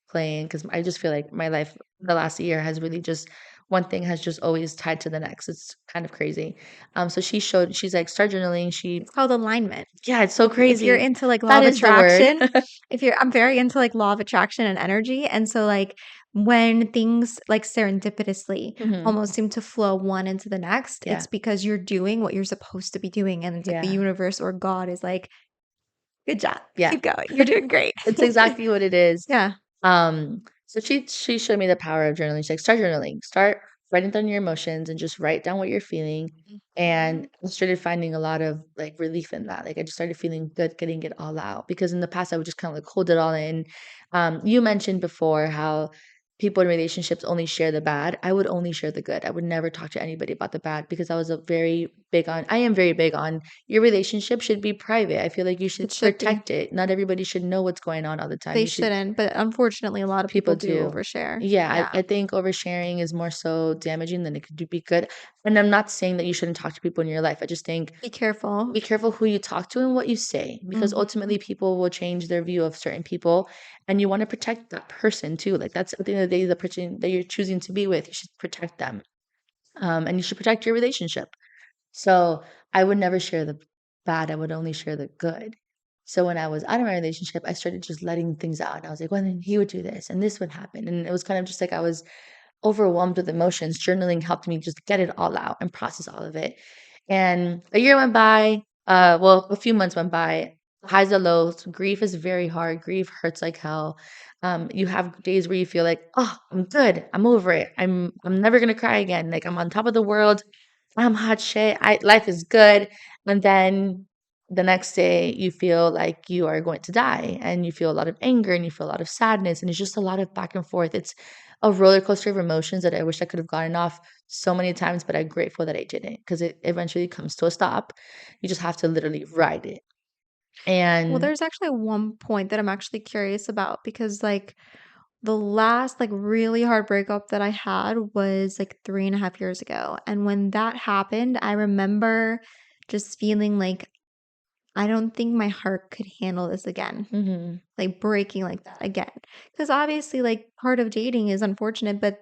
play in because I just feel like my life the last year has really just one thing has just always tied to the next. It's kind of crazy. So she's like, start journaling. It's called alignment. Yeah, it's so If you're crazy. into like law That of is the word. attraction, I'm very into like law of attraction and energy. And so like when things like serendipitously Mhm. almost seem to flow one into the next, Yeah, it's because you're doing what you're supposed to be doing. And it's like the yeah, universe or God is like, good job. yeah. Keep going. You're doing great. It's exactly what it is. Yeah. So she showed me the power of journaling. She's like, start journaling. Start writing down your emotions and just write down what you're feeling. And Mhm. I started finding a lot of like relief in that. Like I just started feeling good getting it all out because in the past I would just kind of like hold it all in. You mentioned before how people in relationships only share the bad. I would only share the good. I would never talk to anybody about the bad because I am very big on your relationship should be private. I feel like you should It should be. protect it. Not everybody should know what's going on all the time. They You should shouldn't, but unfortunately, a lot of people People do do. overshare. Yeah, Yeah. I think oversharing is more so damaging than it could be good. And I'm not saying that you shouldn't talk to people in your life. I just think Be careful. be careful who you talk to and what you say because Mhm. ultimately people will change their view of certain people and you want to protect that person too. Like that's at the end of the day, the person that you're choosing to be with, you should protect them. And you should protect your relationship. So I would never share the bad, I would only share the good. So when I was out of my relationship, I started just letting things out. And I was like, well, then he would do this and this would happen. And it was kind of just like I was overwhelmed with emotions. Journaling helped me just get it all out and process all of it. And a year went by, a few months went by, highs and lows. Grief is very hard. Grief hurts like hell. You have days where you feel like, oh, I'm good. I'm over it. I'm never gonna cry again. Like I'm on top of the world. I'm hot shit. Life is good. And then the next day you feel like you are going to die and you feel a lot of anger and you feel a lot of sadness and it's just a lot of back and forth. It's a roller coaster of emotions that I wish I could have gotten off so many times, but I'm grateful that I didn't because it eventually comes to a stop. You just have to literally ride it. Well, And there's actually one point that I'm actually curious about because, like, the last, like, really hard breakup that I had was, like, 3.5 years ago, and when that happened, I remember just feeling like, I don't think my heart could handle this again, mhm, like, breaking like that again. Because obviously, like, part of dating is unfortunate, but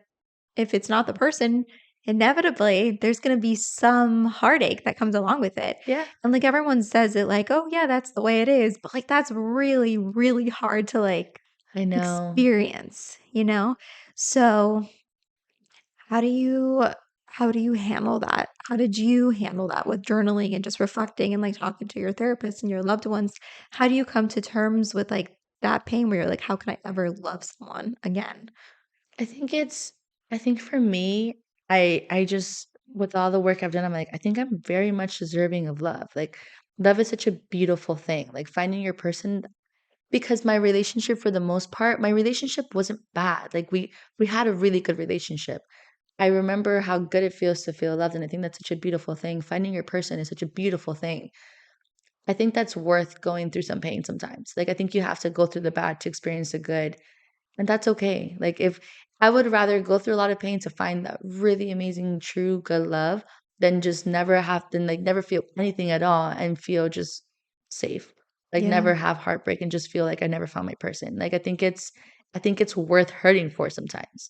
if it's not the person, inevitably there's gonna be some heartache that comes along with it. yeah, And like everyone says it like, "Oh yeah, that's the way it is." But like that's really, really hard to like I know. experience, you know? So how do you how do you handle that? How did you handle that with journaling and just reflecting and like talking to your therapist and your loved ones? How do you come to terms with like that pain where you're like, how can I ever love someone again? I think it's I think for me, I just with all the work I've done, I'm like, I think I'm very much deserving of love. Like love is such a beautiful thing. Like finding your person because my relationship for the most part, my relationship wasn't bad. Like we had a really good relationship. I remember how good it feels to feel loved and I think that's such a beautiful thing. Finding your person is such a beautiful thing. I think that's worth going through some pain sometimes. Like I think you have to go through the bad to experience the good. And that's okay. Like if I would rather go through a lot of pain to find that really amazing, true, good love than just never have to like never feel anything at all and feel just safe. Like Yeah, never have heartbreak and just feel like I never found my person. Like I think it's worth hurting for sometimes.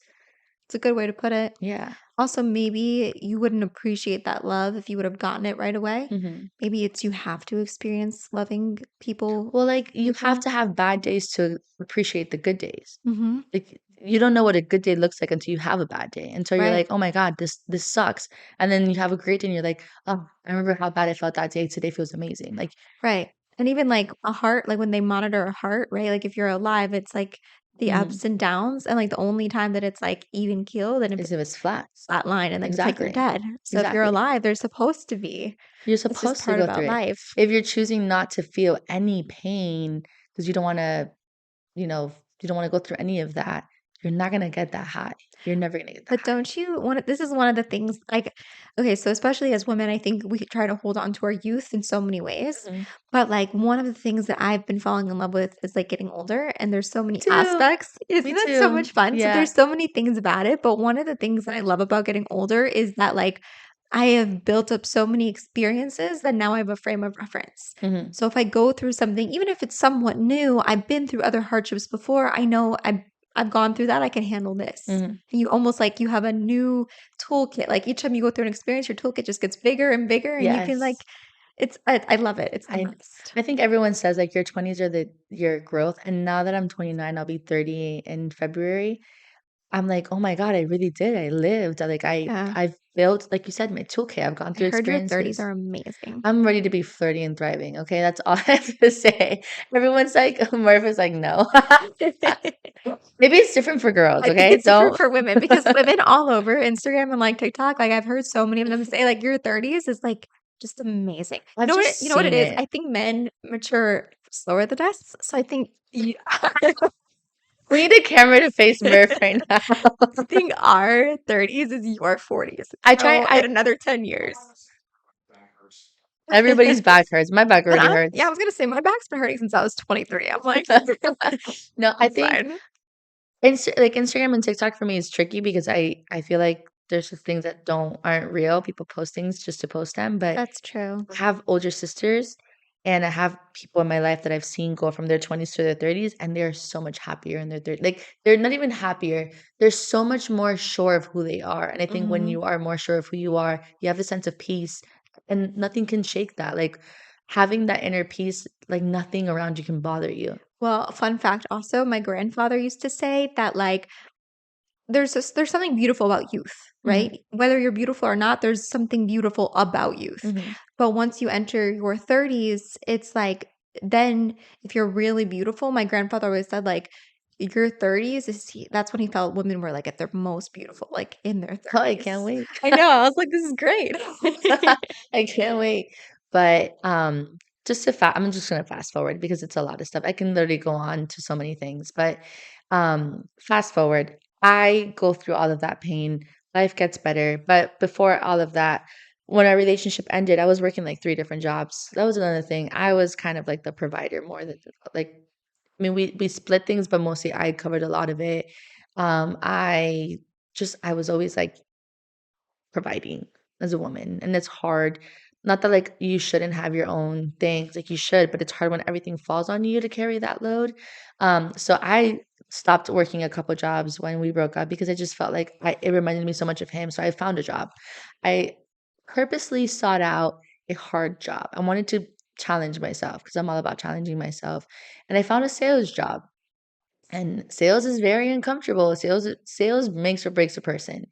it's a good way to put it. Yeah. Also, maybe you wouldn't appreciate that love if you would have gotten it right away. hmm Maybe it's you have to experience loving people Well, like you like have that. to have bad days to appreciate the good days. Mhm. Like, you don't know what a good day looks like until you have a bad day, until you're Right, like, "Oh my god, this sucks." And then you have a great day and you're like, "Oh, I remember how bad I felt that day. Today feels amazing." Like, right. And even like a heart, like when they monitor a heart, right? Like if you're alive, it's like the mhm, ups and downs. And like the only time that it's like even keel, then as it's if it's flat. flat line and then it's like you're Exactly. dead. So if you're Exactly. alive, they're supposed to be. You're It's just supposed to part go about through it. life. If you're choosing not to feel any pain because you don't wanna, you know, you don't wanna go through any of that, you're not gonna get that high. You're never gonna get that But high. don't you want this is one of the things like okay, so especially as women, I think we try to hold on to our youth in so many ways. Mhm. But like one of the things that I've been falling in love with is like getting older and there's so Me many too. aspects. Isn't Me that so too. much fun? So Yeah. there's so many things about it, but one of the things that I love about getting older is that like I have built up so many experiences that now I have a frame of reference. Mhm. So if I go through something, even if it's somewhat new, I've been through other hardships before. I know I've gone through that. I can handle this. Mhm. And you almost like you have a new toolkit. Like each time you go through an experience, your toolkit just gets bigger and bigger, and you can like Yes. I love it. It's the I best. I think everyone says, like, your 20s are the your growth, and now that I'm 29, I'll be 30 in February. I'm like, "Oh my God, I really did. I lived. Yeah. I've built, like you said, my toolkit. I've gone I through heard your 30s experiences. are amazing. I'm ready to be flirty and thriving." Okay, that's all I have to say. Everyone's like, Murph is like, no. Maybe it's different for girls. I think Okay, it's different don't. for women because women all over Instagram and, like, TikTok, like, I've heard so many of them say, like, your 30s is, like, just amazing. I've just You know what it seen is? it. I think men mature slower than us, so I think you We need a camera to face Murph right now. I think our 30s is your 40s. I try. So in another 10 years. Everybody's back hurts. My back But already I hurts. was gonna say my back's been hurting since I was 23. I'm like, No, I I'm think fine. Like Instagram and TikTok for me is tricky because I feel like there's just things that aren't real. People post things just to post them, but That's true. I have older sisters and I have people in my life that I've seen go from their 20s to their 30s and they're so much happier in their 30s. Like they're not even happier. They're so much more sure of who they are. And I think when Mhm. you are more sure of who you are, you have a sense of peace and nothing can shake that. Like having that inner peace, like nothing around you can bother you. Well, fun fact also, my grandfather used to say that, like, there's something beautiful about youth, right? Mhm. Whether you're beautiful or not, there's something beautiful about youth. Mhm. But once you enter your 30s, it's like then if you're really beautiful, my grandfather always said, like, your 30s that's when he felt women were, like, at their most beautiful, like, in their Oh, I can't 30s. wait. I know, I was like, "This is great." I can't wait. But I'm just gonna fast forward because it's a lot of stuff. I can literally go on to so many things. But fast forward, I go through all of that pain. Life gets better. But before all of that, when our relationship ended, I was working like 3 different jobs. That was another thing. I was kind of like the provider more than like I mean we split things, but mostly I covered a lot of it. I was always like providing as a woman, and it's hard. Not that, like, you shouldn't have your own things, like, you should, but it's hard when everything falls on you to carry that load. So I stopped working a couple jobs when we broke up because I just felt like it reminded me so much of him, so I found a job. I purposely sought out a hard job. I wanted to challenge myself because 'cause I'm all about challenging myself, and I found a sales job. And sales is very uncomfortable. Sales makes or breaks a person.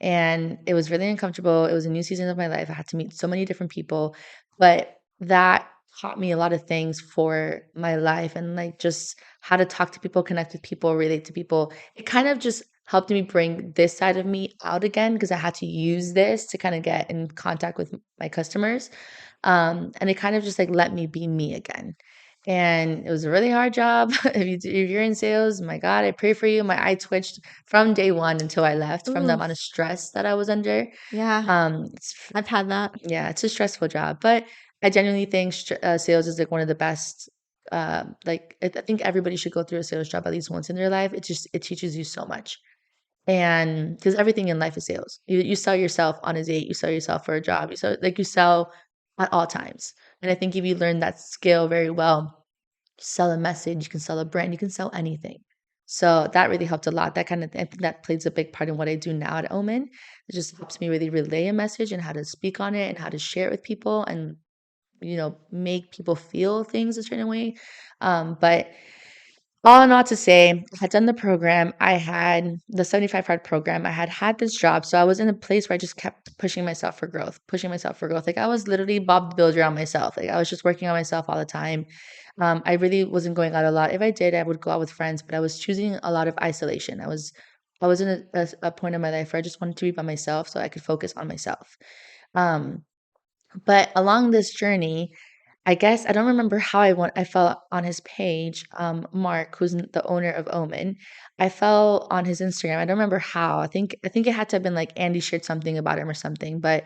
And it was really uncomfortable. It was a new season of my life. I had to meet so many different people, but that taught me a lot of things for my life and like just how to talk to people, connect with people, relate to people. It kind of just helped me bring this side of me out again because I had to use this to kind of get in contact with my customers. And it kind of just like let me be me again. And it was a really hard job. If you're in sales, my God, I pray for you. My eye twitched from day one until I left from the Ooh, amount of stress that I was under. yeah, It's I've had that. yeah, it's a stressful job, but I genuinely think sales is like one of the best. I think everybody should go through a sales job at least once in their life. It teaches you so much, and because everything in life is sales. You sell yourself on a date, you sell yourself for a job, you sell at all times. And I think if you learn that skill very well, sell a message, you can sell a brand, you can sell anything. So that really helped a lot. I think that plays a big part in what I do now at Omen. It just helps me really relay a message and how to speak on it and how to share it with people and make people feel things a certain way. But all in all to say, I had done the program. I had the 75 hard program. I had this job. So I was in a place where I just kept pushing myself for growth, pushing myself for growth. Like I was literally Bob the Builder on myself. Like I was just working on myself all the time. I really wasn't going out a lot. If I did, I would go out with friends, but I was choosing a lot of isolation. I was in a point in my life where I just wanted to be by myself so I could focus on myself. Um, but along this journey, I guess I don't remember how I fell on his page, Mark, who's the owner of Omen. I fell on his Instagram. I don't remember how. I think it had to have been like Andy shared something about him or something. But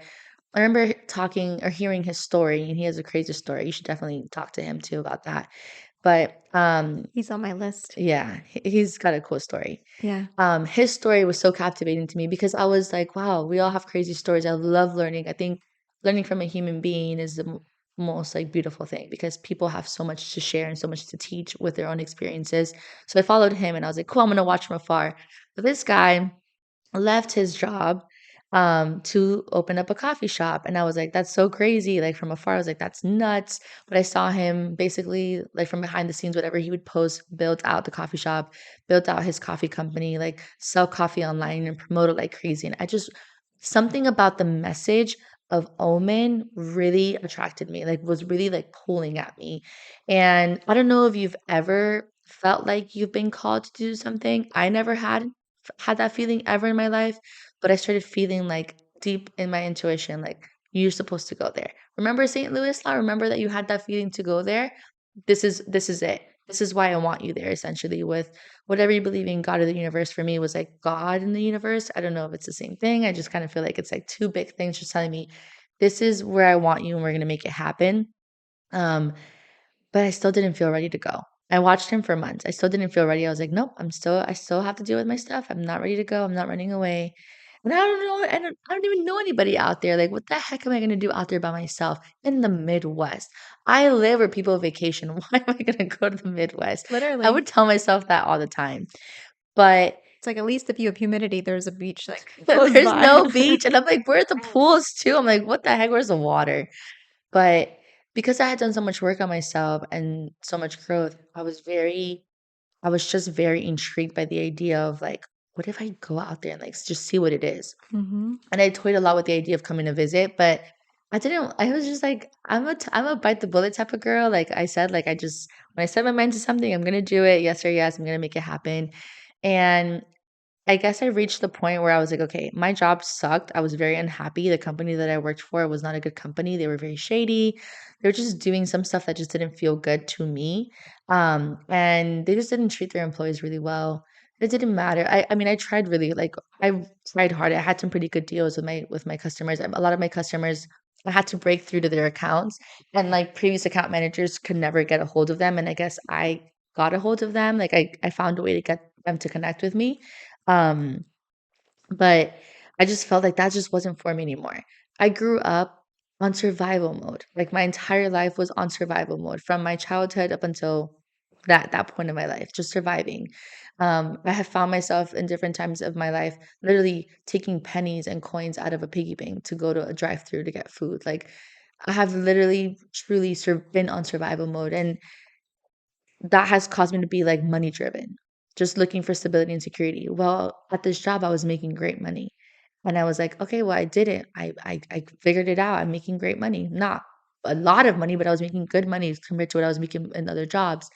I remember talking or hearing his story, and he has a crazy story. You should definitely talk to him too about that. But He's on my list. yeah, he's got a cool story. Yeah. His story was so captivating to me because I was like, wow, we all have crazy stories. I love learning. I think learning from a human being is the most like beautiful thing because people have so much to share and so much to teach with their own experiences. So I followed him and I was like, cool, I'm gonna watch from afar. But this guy left his job to open up a coffee shop. And I was like, that's so crazy. Like from afar, I was like, that's nuts. But I saw him basically like from behind the scenes, whatever he would post, built out the coffee shop, built out his coffee company, like sell coffee online and promote it like crazy. And I just, something about the message of Omen really attracted me, like was really like pulling at me. And I don't know if you've ever felt like you've been called to do something. I never had that feeling ever in my life, but I started feeling like deep in my intuition, like you're supposed to go there. Remember St. Louis law? Remember that you had that feeling to go there? This is it. This is why I want you there, essentially, with whatever you believe in, God or the universe. For me, was like God in the universe. I don't know if it's the same thing. I just kind of feel like it's like two big things just telling me this is where I want you and we're gonna make it happen. Um, but I still didn't feel ready to go. I watched him for months. I still didn't feel ready. I was like, "Nope, I still have to deal with my stuff. I'm not ready to go. I'm not running away." And I don't even know anybody out there. Like, what the heck am I gonna do out there by myself in the Midwest? I live where people vacation. Why am I gonna go to the Midwest? I Literally. would tell myself that all the time. But It's like at least if you have humidity, there's a beach like close there's by. no beach. And I'm like, where are the pools too? I'm like, what the heck? Where's the water? But because I had done so much work on myself and so much growth, I was just very intrigued by the idea of like, what if I go out there and like just see what it is? Hmm. And I toyed a lot with the idea of coming to visit, but I was just like, I'm a bite the bullet type of girl. Like I said, like when I set my mind to something, I'm gonna do it. Yes or yes, I'm gonna make it happen. And I guess I reached the point where I was like, okay, my job sucked. I was very unhappy. The company that I worked for was not a good company. They were very shady. They were just doing some stuff that just didn't feel good to me. And they just didn't treat their employees really well. It didn't matter. I mean, I tried really like I tried hard. I had some pretty good deals with my customers. A lot of my customers, I had to break through to their accounts, and like previous account managers could never get a hold of them. And I guess I got a hold of them. Like I found a way to get them to connect with me. Um, but I just felt like that just wasn't for me anymore. I grew up on survival mode. Like my entire life was on survival mode from my childhood up until that point in my life, just surviving. I have found myself in different times of my life literally taking pennies and coins out of a piggy bank to go to a drive-through to get food. Like I have literally truly been on survival mode, and that has caused me to be like money driven, just looking for stability and security. Well, at this job, I was making great money. And I was like, okay, well, I did it. I figured it out. I'm making great money. Not a lot of money, but I was making good money compared to what I was making in other jobs.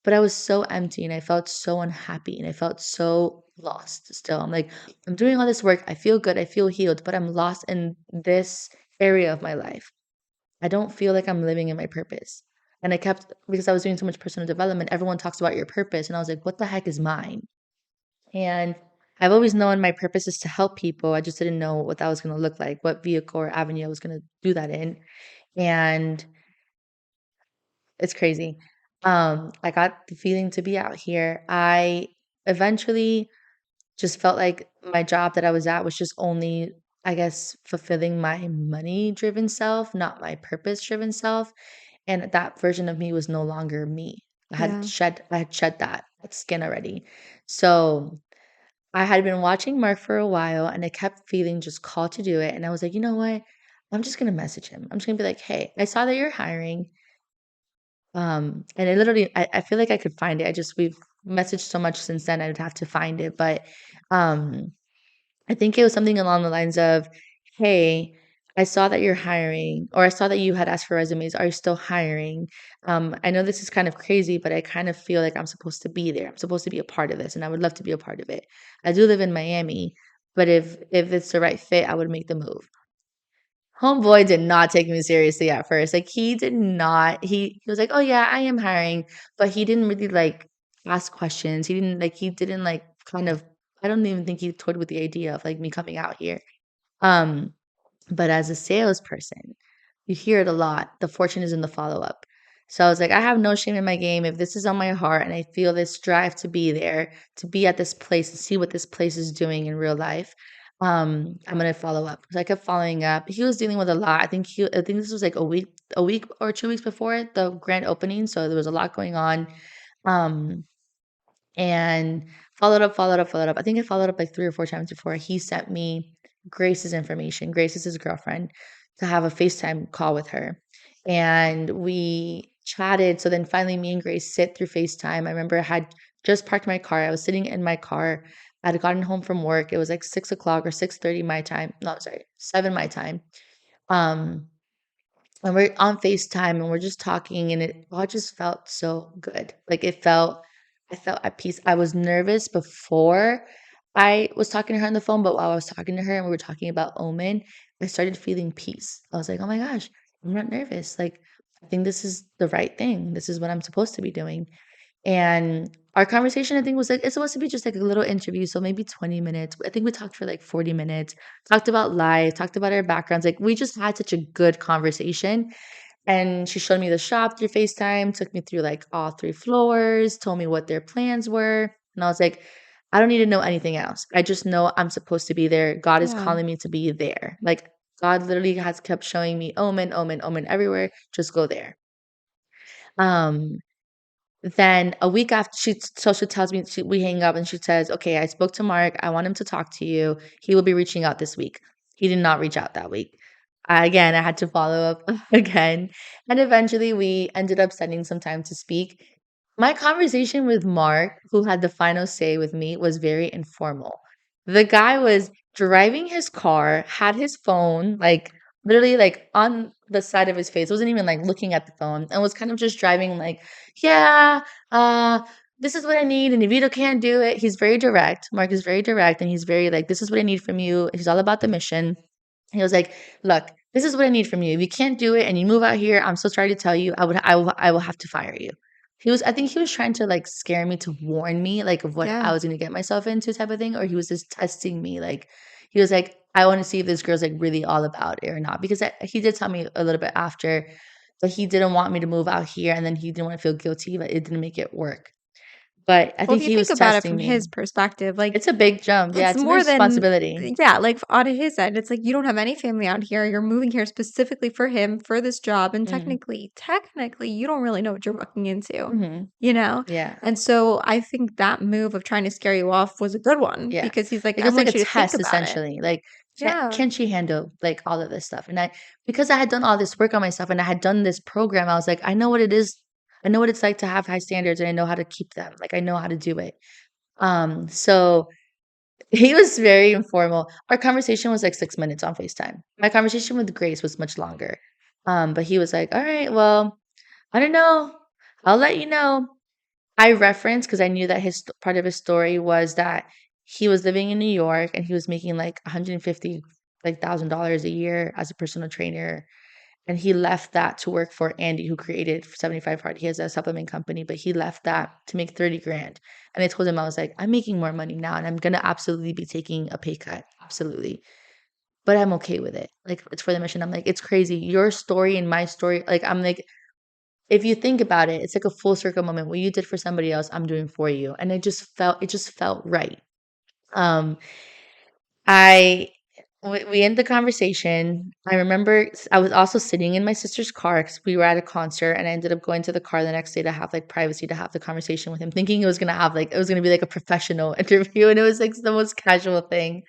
But I was so empty and I felt so unhappy and I felt so lost still. I'm like, I'm doing all this work. I feel good. I feel healed, but I'm lost in this area of my life. I don't feel like I'm living in my purpose. And I kept, because I was doing so much personal development, everyone talks about your purpose. And I was like, what the heck is mine? And I've always known my purpose is to help people. I just didn't know what that was going to look like, what vehicle or avenue I was going to do that in. And it's crazy. I got the feeling to be out here. I eventually just felt like my job that I was at was just only, I guess, fulfilling my money driven self, not my purpose driven self. And that version of me was no longer me. Yeah. I had shed that skin already. So I had been watching Mark for a while and I kept feeling just called to do it. And I was like, you know what? I'm just gonna message him. I'm just gonna be like, hey, I saw that you're hiring. And I literally I feel like I could find it. We've messaged so much since then I'd have to find it. But um I think it was something along the lines of, "Hey, I saw that you're hiring, or I saw that you had asked for resumes. Are you still hiring? I know this is kind of crazy, but I kind of feel like I'm supposed to be there. I'm supposed to be a part of this, and I would love to be a part of it. I do live in Miami, but if it's the right fit, I would make the move." Homeboy did not take me seriously at first. Like he did not. He was like, "Oh yeah, I am hiring," but he didn't really like ask questions. He didn't like kind of. I don't even think he toyed with the idea of like me coming out here. Um, but as a salesperson, you hear it a lot. The fortune is in the follow up. So I was like, I have no shame in my game. If this is on my heart and I feel this drive to be there, to be at this place, to see what this place is doing in real life, I'm gonna follow up. So I kept following up. He was dealing with a lot. I think this was like a week or 2 weeks before the grand opening. So there was a lot going on. Um, and followed up, followed up, followed up. I think I followed up like 3 or 4 times before he sent me Grace's information. Grace is his girlfriend, to have a FaceTime call with her. And we chatted. So then finally me and Grace sit through FaceTime. I remember I had just parked my car. I was sitting in my car. I had gotten home from work. It was like 6 o'clock or 6:30 my time. No, sorry, 7 my time. Um, and we're on FaceTime and we're just talking and it all just felt so good. Like I felt at peace. I was nervous before I was talking to her on the phone, but while I was talking to her and we were talking about Omen, I started feeling peace. I was like, oh my gosh, I'm not nervous. Like, I think this is the right thing. This is what I'm supposed to be doing. And our conversation, I think, was like, it's supposed to be just like a little interview. So maybe 20 minutes. I think we talked for like 40 minutes, talked about life, talked about our backgrounds. Like, we just had such a good conversation. And she showed me the shop through FaceTime, took me through like all 3 floors, told me what their plans were. And I was like, I don't need to know anything else. I just know I'm supposed to be there. God is Yeah. calling me to be there. Like, God literally has kept showing me Omen, Omen, Omen everywhere. Just go there. Um, then a week after she tells me we hang up and she says, "Okay, I spoke to Mark. I want him to talk to you. He will be reaching out this week." He did not reach out that week. Again, I had to follow up again, and eventually we ended up spending some time to speak. My conversation with Mark, who had the final say with me, was very informal. The guy was driving his car, had his phone like literally like on the side of his face, wasn't even like looking at the phone, and was kind of just driving like, yeah, uh, this is what I need. And if you can't do it, he's very direct. Mark is very direct and he's very like, this is what I need from you. He's all about the mission. He was like, look, this is what I need from you. If you can't do it and you move out here, I'm so sorry to tell you, I will have to fire you. I think he was trying to like scare me to warn me like of what I Yeah. was going to get myself into type of thing. Or he was just testing me. Like, he was like, I want to see if this girl's like really all about it or not. Because he did tell me a little bit after that he didn't want me to move out here. And then he didn't want to feel guilty, but it didn't make it work. But I Well, if think you he think was about it testing from his me. perspective, like It's a big jump. Yeah, it's it's a big more than responsibility. yeah, like on his end, it's like you don't have any family out here. You're moving here specifically for him for this job, and Mm, technically, you don't really know what you're walking into, hmm. you know? Yeah. And so I think that move of trying to scare you off was a good one Yeah. because he's like, Like, I it's like a want you to think test about it. essentially. Like, Yeah. can she handle like all of this stuff? And because I had done all this work on myself and I had done this program, I was like, I know what it is. I know what it's like to have high standards and I know how to keep them. Like, I know how to do it. So he was very informal. Our conversation was like 6 minutes on FaceTime. My conversation with Grace was much longer. But he was like, all right, well, I don't know. I'll let you know. I referenced because I knew that his part of his story was that he was living in New York and he was making like 150 like $1,000 a year as a personal trainer. And he left that to work for Andy, who created 75 Hard. He has a supplement company, but he left that to make 30 grand. And I told him, I was like, I'm making more money now and I'm gonna absolutely be taking a pay cut. Absolutely. But I'm okay with it. Like, it's for the mission. I'm like, it's crazy. Your story and my story, like, I'm like, if you think about it, it's like a full circle moment. What you did for somebody else, I'm doing for you. And it just felt right. Um, I we end the conversation. I remember I was also sitting in my sister's car because we were at a concert, and I ended up going to the car the next day to have like privacy to have the conversation with him, thinking it was gonna be like a professional interview, and it was like the most casual thing.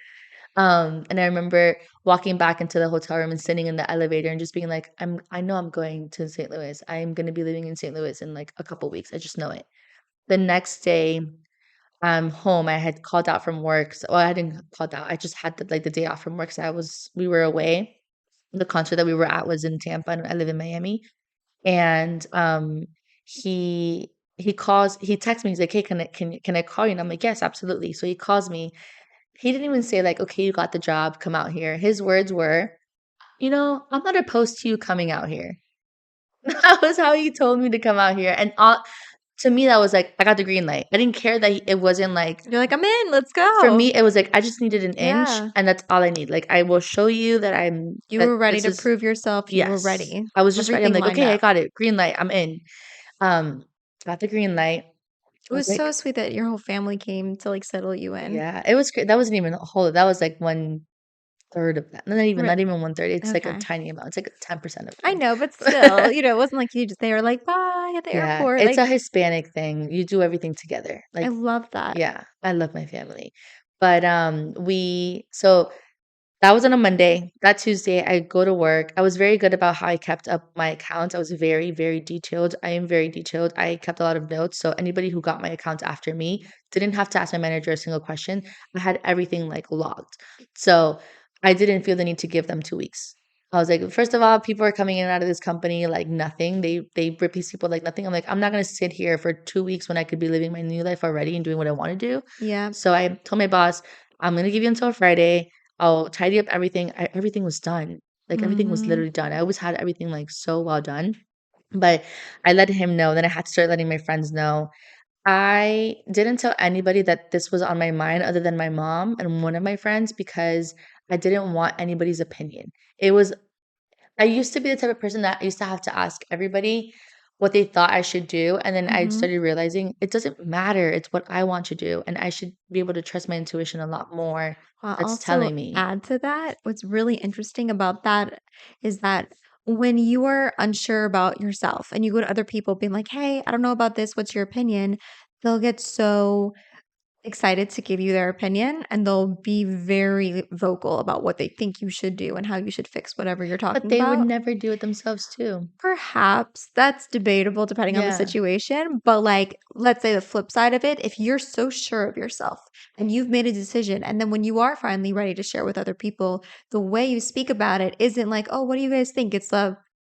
And I remember walking back into the hotel room and sitting in the elevator and just being like, I know I'm going to St. Louis. I'm gonna be living in St. Louis in like a couple weeks. I just know it. The next day, I'm home. I had called out from work. So, well, I hadn't called out. I just had the day off from work. So we were away. The concert that we were at was in Tampa and I live in Miami. And he texts me, he's like, hey, can I call you? And I'm like, yes, absolutely. So he calls me. He didn't even say like, okay, you got the job, come out here. His words were, I'm not opposed to you coming out here. That was how he told me to come out here. And to me, that was like, I got the green light. I didn't care that it wasn't like, You're like, I'm in, let's for go. me, it was like, I just needed an inch Yeah. and that's all I need. Like, I will show you You that were ready this to is, prove yourself. You were yes. ready. I was just ready. I'm Everything like, lined okay, I up. got it. Green light. I'm in. Um, got the green light. It I was was so like, sweet that your whole family came to like settle you in. yeah, it was great. That wasn't even a whole, that was like 1/3 of that. Re- Not even 1/3. It's like a Okay. tiny amount. It's like 10% of I know, but still, it. it wasn't like you just they were like, bye at the Yeah, airport. it's Like, a Hispanic thing. You do everything together. I Like, love that. yeah, I love my family. But we so That was on a Monday. That Tuesday, I go to work. I was very good about how I kept up my accounts. I was very, very detailed. I am very detailed. I kept a lot of notes. So anybody who got my account after me didn't have to ask my manager a single question. I had everything like logged. So I didn't feel the need to give them 2 weeks. I was like, first of all, people are coming in and out of this company like nothing. They replace people like nothing. I'm like, I'm not gonna sit here for 2 weeks when I could be living my new life already and doing what I want to do. Yeah. So I told my boss, I'm gonna give you until Friday. I'll tidy up everything. Everything was done. Like everything was Mhm. literally done. I always had everything like so well done. But I let him know. Then I had to start letting my friends know. I didn't tell anybody that this was on my mind other than my mom and one of my friends because I didn't want anybody's opinion. It was I used to be the type of person that I used to have to ask everybody what they thought I should do. And then I Mhm. started realizing it doesn't matter. It's what I want to do. And I should be able to trust my intuition a lot more. I'll That's also telling me. add to that, what's really interesting about that is that when you are unsure about yourself and you go to other people being like, "Hey, I don't know about this. What's your opinion?" They'll get so excited to give you their opinion and they'll be very vocal about what they think you should do and how you should fix whatever you're But talking they would about. never do it themselves too. Perhaps that's debatable depending on the Yeah. situation, but like, let's say the flip side of it, if you're so sure of yourself and you've made a decision, and then when you are finally ready to share with other people, the way you speak about it isn't like, oh, what do you guys think? It's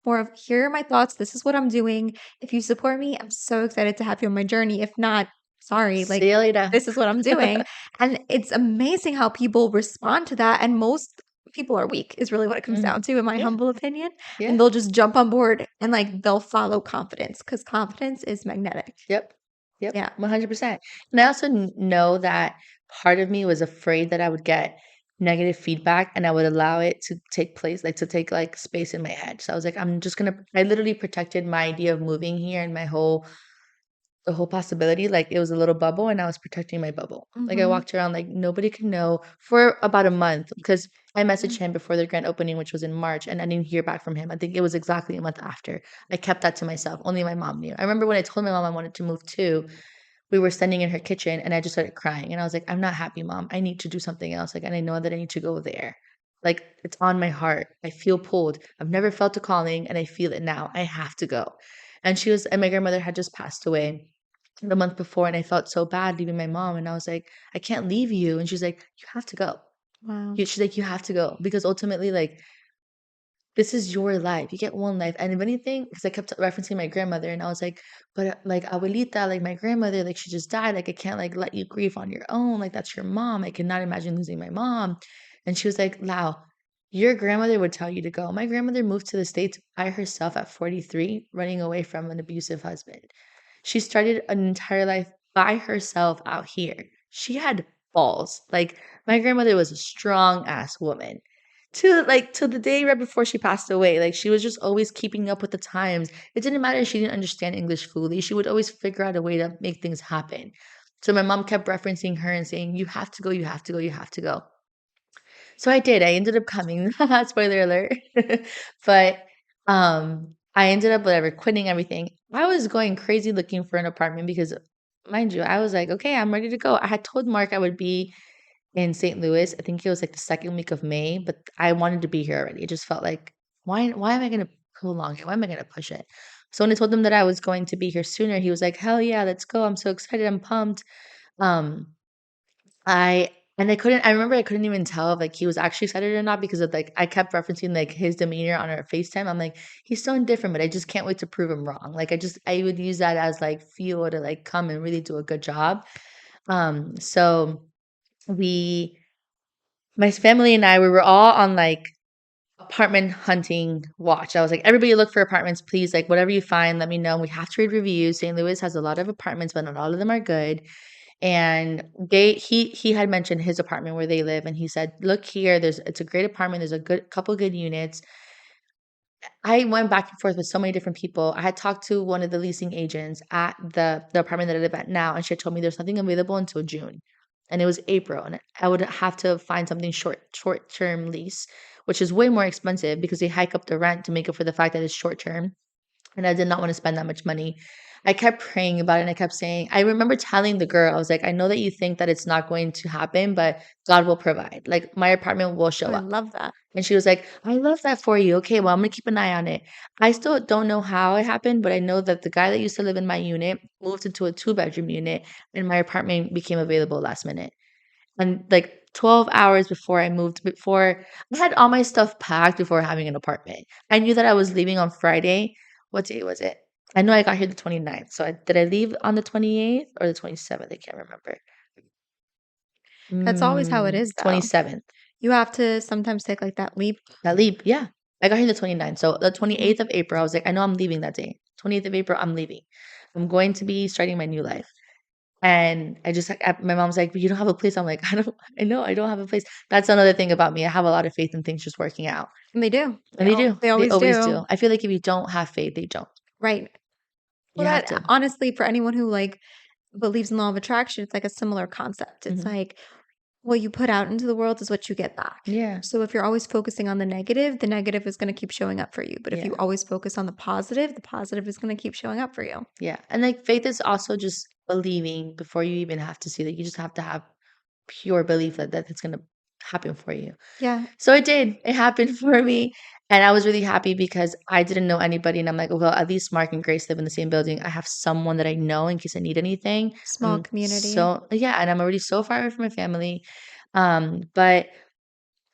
more of, here are my thoughts. This is what I'm doing. If you support me, I'm so excited to have you on my journey. If not, sorry, like, See you later. this is what I'm doing. And it's amazing how people respond to that. And most people are weak, is really what it comes down Mhm. to, in my Yeah. humble opinion, and Yeah. they'll just jump on board and like they'll follow confidence because confidence is magnetic. Yep. Yep. Yeah. 100%. And I also know that part of me was afraid that I would get negative feedback and I would allow it to take place, like to take like space in my head. So I was like, I literally protected my idea of moving here and the whole possibility, like, it was a little bubble, and I was protecting my bubble. Like, I Mhm. walked around like nobody could know for about a month because I messaged him before the grand opening, which was in March, and I didn't hear back from him. I think it was exactly a month after. I kept that to myself. Only my mom knew. I remember when I told my mom I wanted to move too, we were standing in her kitchen, and I just started crying, and I was like, "I'm not happy, mom. I need to do something else, like, and I know that I need to go there." Like, it's on my heart. I feel pulled. I've never felt a calling, and I feel it now. I have to go. And my grandmother had just passed away the month before, and I felt so bad leaving my mom, and I was like, "I can't leave you." And she's like, "You have to go." Wow. She's like, "You have to go because ultimately, like, this is your life. You get one life." And if anything, because I kept referencing my grandmother, and I was like, "But like abuelita, like my grandmother, like she just died. Like I can't like let you grieve on your own. Like that's your mom. I cannot imagine losing my mom." And she was like, "Lau, your grandmother would tell you to go." My grandmother moved to the States by herself at 43, running away from an abusive husband. She started an entire life by herself out here. She had balls. Like my grandmother was a strong ass woman. To the day right before she passed away, like she was just always keeping up with the times. It didn't matter if she didn't understand English fully. She would always figure out a way to make things happen. So my mom kept referencing her and saying, "You have to go, you have to go, you have to go." So I did. I ended up coming. Spoiler alert. But I ended up whatever quitting everything. I was going crazy looking for an apartment because mind you, I was like, okay, I'm ready to go. I had told Mark I would be in St. Louis. I think it was like the second week of May, but I wanted to be here already. It just felt like why am I gonna prolong it? Why am I gonna push it? So when I told him that I was going to be here sooner, he was like, "Hell yeah, let's go. I'm so excited. I'm pumped." Um I and I remember I couldn't even tell if, like, he was actually excited or not because of, like I kept referencing, like, his demeanor on our FaceTime. I'm like, "He's so indifferent, but I just can't wait to prove him wrong." Like, I would use that as, like, fuel to, like, come and really do a good job. So we my family and I, we were all on, like, apartment hunting watch. I was like, "Everybody look for apartments, please, like, whatever you find, let me know. We have to read reviews." St. Louis has a lot of apartments, but not all of them are good. And he had mentioned his apartment where they live, and he said, "Look here, it's a great apartment. There's a good couple good units." I went back and forth with so many different people. I had talked to one of the leasing agents at the apartment that I live at now, and she had told me there's nothing available until June, and it was April, and I would have to find something short term lease, which is way more expensive because they hike up the rent to make up for the fact that it's short term, and I did not want to spend that much money. I kept praying about it and I kept saying, I remember telling the girl, I was like, I know that you think that it's not going to happen, but God will provide. Like my apartment will show Oh, I up. love that. And she was like, I love that for you. Okay, well, I'm gonna keep an eye on it. I still don't know how it happened, but I know that the guy that used to live in my unit moved into a 2-bedroom unit and my apartment became available last minute. And like 12 hours before I moved, before I had all my stuff packed before having an apartment. I knew that I was leaving on Friday. What day was it? I know I got here the 29th. So did I leave on the 28th or the 27th? I can't remember. That's always how it is, though. 27th. You have to sometimes take like that leap. That leap, yeah. I got here the 29th. So the Mhm. 28th of April, I was like, I know I'm leaving that day. 28th of April, I'm leaving. I'm going to be starting my new life. And I just my mom's like, "But you don't have a place." I'm like, I know I don't have a place." That's another thing about me. I have a lot of faith in things just working out. And they do. And they do. They They always always do. do. I feel like if you don't have faith, they don't. Right. You Well, have that to. honestly, for anyone who like believes in law of attraction, it's like a similar concept. It's Mhm. like what you put out into the world is what you get back. Yeah. So if you're always focusing on the negative is going to keep showing up for you. But if you Yeah. always focus on the positive is going to keep showing up for you. Yeah. And like faith is also just believing before you even have to see that. You just have to have pure belief that that's going to happen for you. Yeah. So it did. It happened for me. And I was really happy because I didn't know anybody. And I'm like, well, at least Mark and Grace live in the same building. I have someone that I know in case I need anything. Small community. Yeah, and I'm already so far away from my family. But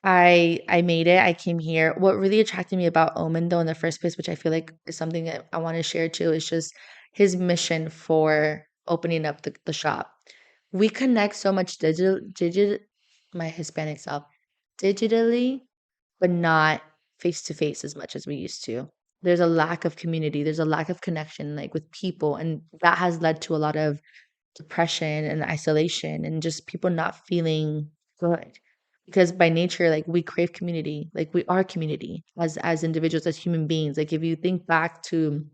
I made it. I came here. What really attracted me about Omen though in the first place, which I feel like is something that I want to share too, is just his mission for opening up the shop. We connect so much my Hispanic self, digitally, but not face to face as much as we used to. There's a lack of community, there's a lack of connection like with people, and that has led to a lot of depression and isolation and just people not feeling good. Because by nature, like we crave community, like we are community as individuals, as human beings. Like if you think back to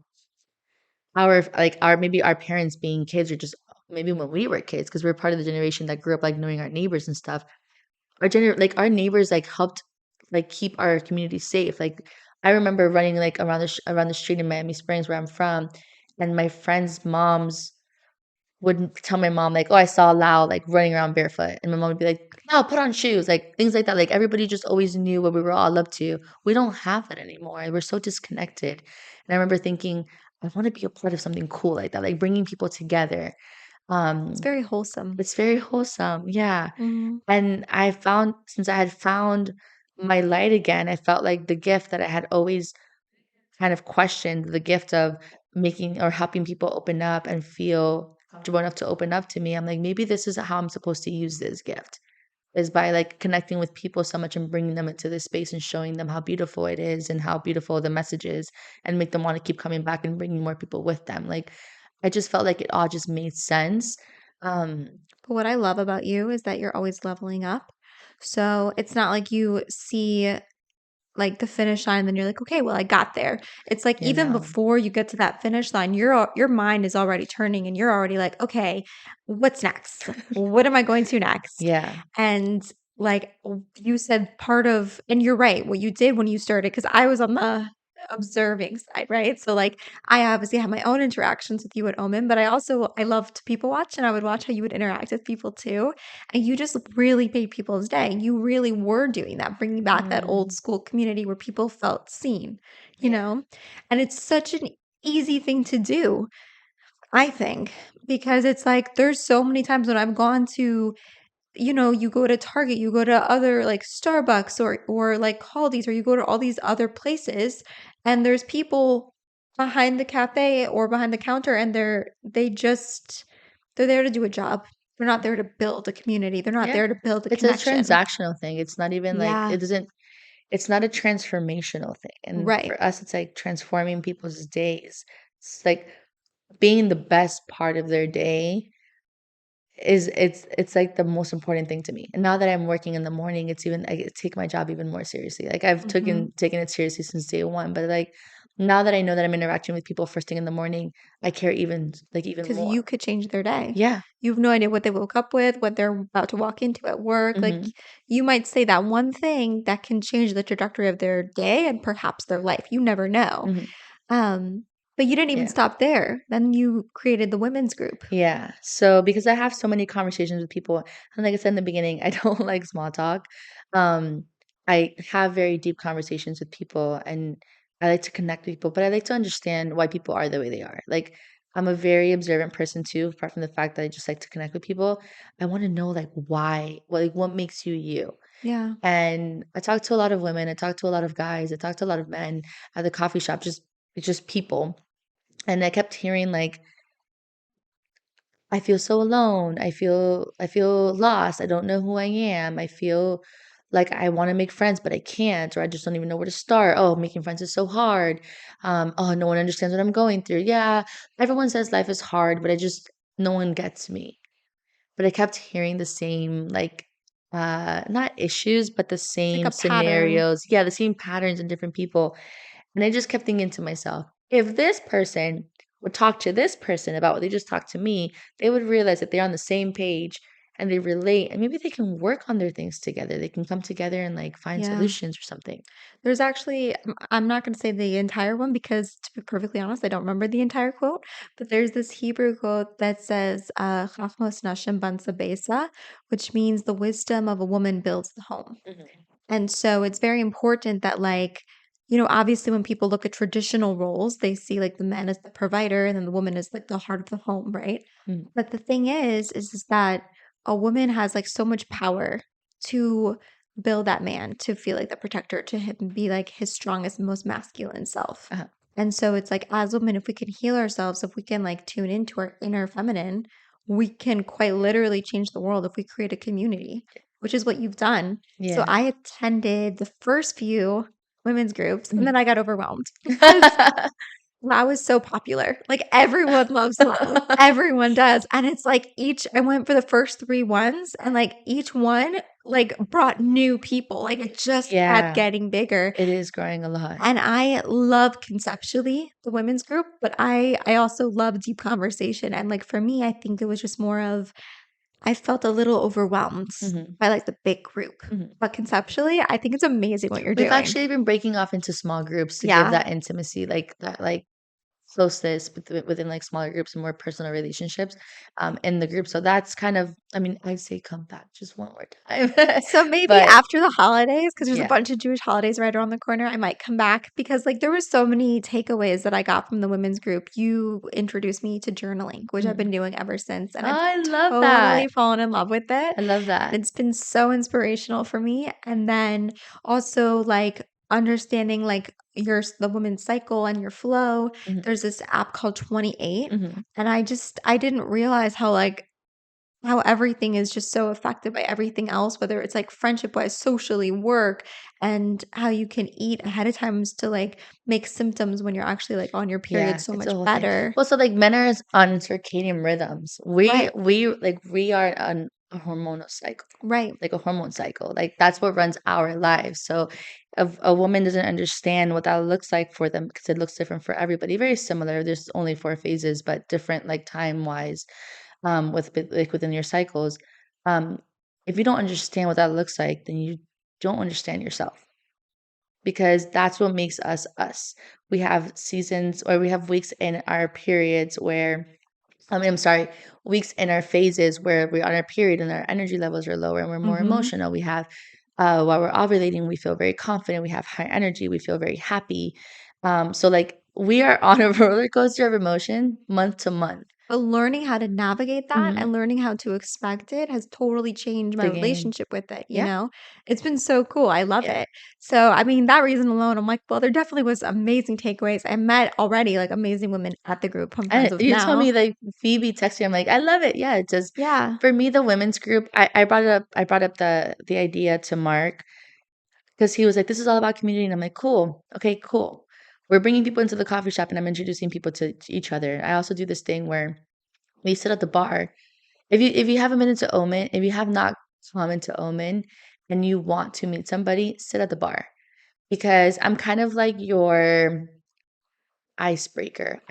our maybe our parents being kids or just maybe when we were kids, because we're part of the generation that grew up like knowing our neighbors and stuff. Our neighbors like helped like keep our community safe. Like I remember running like around the street in Miami Springs where I'm from, and my friends' moms would tell my mom like, "Oh, I saw Lau like running around barefoot," and my mom would be like, "No, put on shoes," like things like that. Like everybody just always knew what we were all up to. We don't have that anymore. We're so disconnected. And I remember thinking, I want to be a part of something cool like that, like bringing people together. It's Um, very wholesome. it's very wholesome, yeah. Mhm. And I found since I had found my light again, I felt like the gift that I had always kind of questioned, the gift of making or helping people open up and feel comfortable enough to open up to me. I'm like, maybe this is how I'm supposed to use this gift is by like connecting with people so much and bringing them into this space and showing them how beautiful it is and how beautiful the message is and make them want to keep coming back and bringing more people with them. Like, I just felt like it all just made sense. Um, But what I love about you is that you're always leveling up. So it's not like you see like the finish line and then you're like, okay, well, I got there. It's like you even know, before you get to that finish line, your mind is already turning and you're already like, okay, what's next? What am I going to next? yeah, And like you said, part of, and you're right, what you did when you started, because I was on the observing side, right? So like I obviously have my own interactions with you at Omen, but I loved people watch and I would watch how you would interact with people too. And you just really made people's day. You really were doing that, bringing back that old mm, school community where people felt seen, you yeah, know? And it's such an easy thing to do, I think, because it's like there's so many times when I've gone to, you go to Target, you go to other like Starbucks or like Aldi's, or you go to all these other places, and there's people behind the cafe or behind the counter, and they're there to do a job. They're not there to build a community. They're not yeah. there to build a It's a connection. transactional thing. It's not even like Yeah, it's not a transformational thing. And right. for us, it's like transforming people's days. It's like being the best part of their day is it's like the most important thing to me. And now that I'm working in the morning, it's even I take my job even more seriously. Like I've Mhm. taken it seriously since day one, but like now that I know that I'm interacting with people first thing in the morning, I care even 'Cause more. you could change their day. Yeah. You have no idea what they woke up with, what they're about to walk into at work, like, Hmm. you might say that one thing that can change the trajectory of their day and perhaps their life, you never know. Hmm. Um, But you didn't even Yeah. stop there. Then you created the women's group. Yeah. So because I have so many conversations with people, and like I said in the beginning, I don't like small talk. Um, I have very deep conversations with people and I like to connect with people, but I like to understand why people are the way they are. Like I'm a very observant person too, apart from the fact that I just like to connect with people. I want to know like why, what makes you you. Yeah. And I talk to a lot of women, I talk to a lot of guys, I talk to a lot of men at the coffee shop, just people. And I kept hearing like I feel so alone. I feel lost. I don't know who I am. I feel like I want to make friends, but I can't, or I just don't even know where to start. Oh, making friends is so hard. Oh, no one understands what I'm going through. Yeah, everyone says life is hard, but no one gets me. But I kept hearing the same, like, not issues, but the Like same a pattern. scenarios. Yeah, the same patterns in different people. And I just kept thinking to myself, if this person would talk to this person about what they just talked to me, they would realize that they're on the same page and they relate and maybe they can work on their things together. They can come together and like find Yeah. solutions or something. There's actually, I'm not going to say the entire one because, to be perfectly honest, I don't remember the entire quote. But there's this Hebrew quote that says, "Chachmas nashim bansa besa," which means the wisdom of a woman builds the home. Mhm. And so it's very important that, like, obviously when people look at traditional roles, they see like the man as the provider and then the woman is like the heart of the home, right? Mm. But the thing is that a woman has like so much power to build that man, to feel like the protector, to him be like his strongest, most masculine self. Uh-huh. And so it's like, as women, if we can heal ourselves, if we can like tune into our inner feminine, we can quite literally change the world if we create a community, which is what you've done. So Yeah. I attended the first few women's groups and then Mhm. I got overwhelmed because Lau is so popular. Like everyone loves Lau. Everyone does. And it's like I went for the first 3 ones and like each one like brought new people. Like it just kept Yeah, getting bigger. it is growing a lot. And I love conceptually the women's group, but I also love deep conversation. And like for me, I think it was just more of I felt a little overwhelmed Mhm. by like the big group. Mhm. But conceptually, I think it's amazing what you're We've doing. actually been breaking off into small groups to give Yeah. that intimacy, like that, like closeness within like smaller groups and more personal relationships in the group. So that's kind of, I mean, I say come back just one more time. So maybe But after the holidays, because there's a yeah. bunch of Jewish holidays right around the corner, I might come back because like there were so many takeaways that I got from the women's group. You introduced me to journaling, which I've Mhm. been doing ever since, and Oh, I've I love totally that. fallen in love with it. I love that. It's been so inspirational for me. And then also like understanding like the women's cycle and your flow. Mhm. There's this app called 28. Mhm. And I didn't realize how everything is just so affected by everything else, whether it's like friendship wise, socially, work, and how you can eat ahead of times to like make symptoms when you're actually like on your period Yeah, so it's a much whole thing. better. Well, so like men are on circadian rhythms. We Right. we like we are on a hormonal cycle, Right. like a hormone cycle. Like that's what runs our lives. So if a woman doesn't understand what that looks like for them, because it looks different for everybody, very similar. There's only 4 phases, but different like time wise, like within your cycles. Um, if you don't understand what that looks like, then you don't understand yourself because that's what makes us us. We have seasons or we have weeks in our periods where I'm sorry, weeks in our phases where we're on our period and our energy levels are lower and we're more Mm-hmm. emotional. We have while we're ovulating, we feel very confident, we have high energy, we feel very happy. So like we are on a roller coaster of emotion month to month. But learning how to navigate that Hmm. and learning how to expect it has totally changed my The game. relationship with it, you Yeah. know? It's been so cool. I love Yeah. it. So, I mean, that reason alone, I'm like, well, there definitely was amazing takeaways. I met already like amazing women at the group I'm friends And with you told now. me like Phoebe texted you. I'm like, I love it. Yeah, it does. Yeah. For me, the women's group, I brought up the idea to Mark because he was like, this is all about community. And I'm like, cool. Okay, cool. We're bringing people into the coffee shop and I'm introducing people to each other. I also do this thing where we sit at the bar. If you haven't been into Omen, if you have not come into Omen and you want to meet somebody, sit at the bar because I'm kind of like your icebreaker.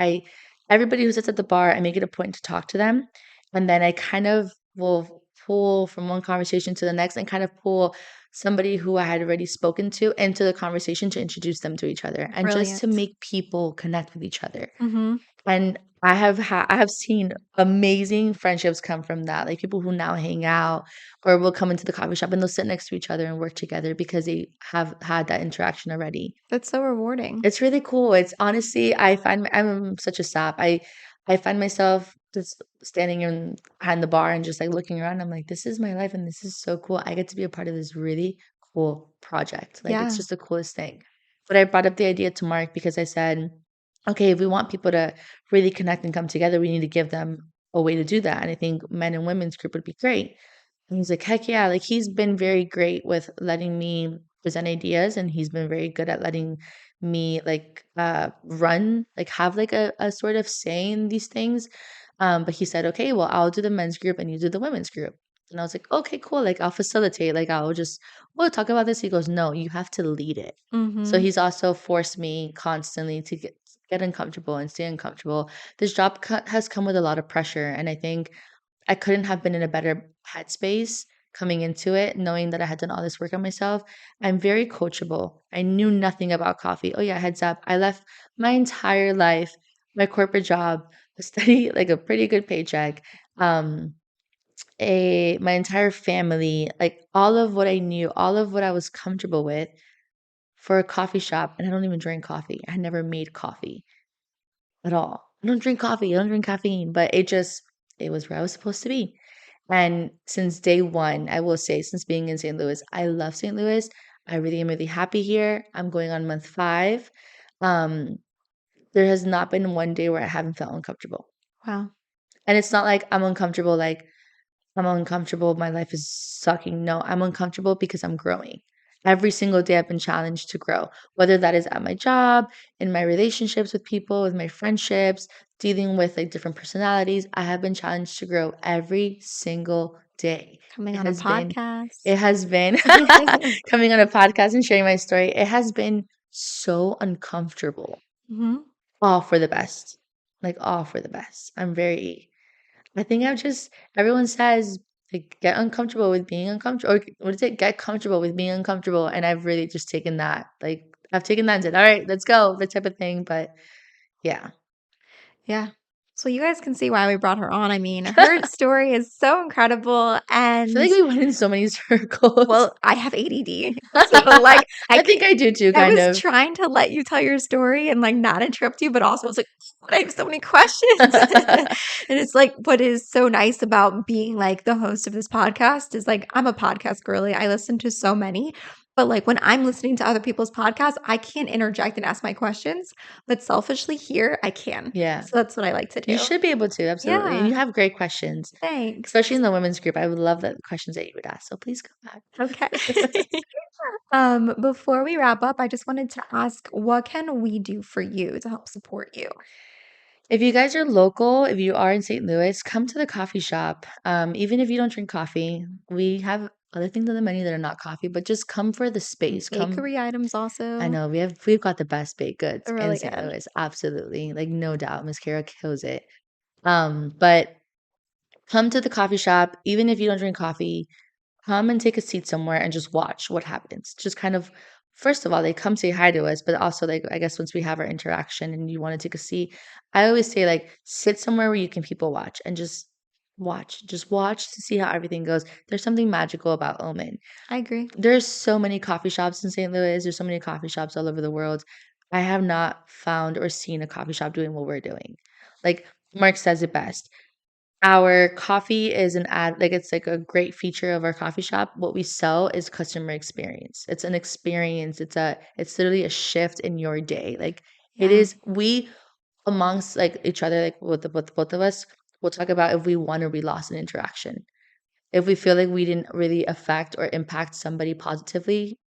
Everybody who sits at the bar, I make it a point to talk to them, and then I kind of will pull from one conversation to the next and kind of pull somebody who I had already spoken to into the conversation to introduce them to each other and just to Brilliant. make people connect with each other. Mhm. And I have seen amazing friendships come from that, like people who now hang out or will come into the coffee shop and they'll sit next to each other and work together because they have had that interaction already. That's so rewarding. It's really cool. It's honestly, I'm such a sap. I find myself just standing in behind the bar and just like looking around. I'm like, this is my life and this is so cool. I get to be a part of this really cool project. Like it's Yeah. just the coolest thing. But I brought up the idea to Mark because I said, okay, if we want people to really connect and come together, we need to give them a way to do that. And I think men and women's group would be great. And he's like, heck yeah. Like he's been very great with letting me present ideas and he's been very good at letting me like run, like have like a sort of say in these things. But he said, okay, well, I'll do the men's group and you do the women's group. And I was like, okay, cool. Like I'll facilitate. Like we'll talk about this. He goes, no, you have to lead it. So Mhm. he's also forced me constantly to get uncomfortable and stay uncomfortable. This job has come with a lot of pressure, and I think I couldn't have been in a better headspace coming into it, knowing that I had done all this work on myself. I'm very coachable. I knew nothing about coffee. Oh yeah, heads up. I left my entire life, my corporate job, a steady, like a pretty good paycheck, um, a my entire family, like all of what I knew, all of what I was comfortable with for a coffee shop. And I don't even drink coffee. I never made coffee at all. I don't drink coffee. I don't drink caffeine, but it was where I was supposed to be. And since day one, I will say, since being in St. Louis, I love St. Louis. I really am really happy here. I'm going on month 5. Um, there has not been one day where I haven't felt uncomfortable. Wow. And it's not like I'm uncomfortable, like I'm uncomfortable, my life is sucking. No, I'm uncomfortable because I'm growing. Every single day I've been challenged to grow, whether that is at my job, in my relationships with people, with my friendships, dealing with like different personalities. I have been challenged to grow every single day. Coming It on a has been, podcast. it has been coming on a podcast and sharing my story. It has been so uncomfortable, Mhm. all for the best, like all for the best. I think I've just everyone says like get uncomfortable with being uncomfortable or what is it? Get comfortable with being uncomfortable. And I've really just taken that. Like I've taken that and said, all right, let's go, that type of thing. But yeah. Yeah. So you guys can see why we brought her on. I mean, her story is so incredible I feel and like we went in so many circles. well, I have ADD. So like I think I do too, I kind was of. trying to let you tell your story and like not interrupt you, but also I was like, I have so many questions. And it's like what is so nice about being like the host of this podcast is like I'm a podcast girly. I listen to so many, but like when I'm listening to other people's podcasts, I can't interject and ask my questions, but selfishly here I can. Yeah. So that's what I like to You do. should be able to, absolutely. And Yeah. you have great questions, Thanks. especially in the women's group. I would love the questions that you would ask. So please come back. Okay. Before we wrap up, I just wanted to ask, what can we do for you to help support you? If you guys are local, if you are in St. Louis, come to the coffee shop. Even if you don't drink coffee, we have other things on the menu that are not coffee, but just come for the space. Come. Bakery items I also know we've got the best baked goods are in really St. good. Louis. Absolutely. Like no doubt. Miss Kara kills it. But come to the coffee shop, even if you don't drink coffee, come and take a seat somewhere and just watch what happens. Just kind of, first of all, they come say hi to us, but also, like, I guess once we have our interaction and you want to take a seat, I always say, like, sit somewhere where you can people watch and just watch to see how everything goes. There's something magical about Omen. I agree. There's so many coffee shops in St. Louis. There's so many coffee shops all over the world. I have not found or seen a coffee shop doing what we're doing. Like Mark says it best. Our coffee is an ad, like it's like a great feature of our coffee shop. What we sell is customer experience. It's an experience. It's literally a shift in your day. Like it Yeah. is we amongst like each other, like with both of us, we'll talk about if we won or we lost an interaction. If we feel like we didn't really affect or impact somebody positively,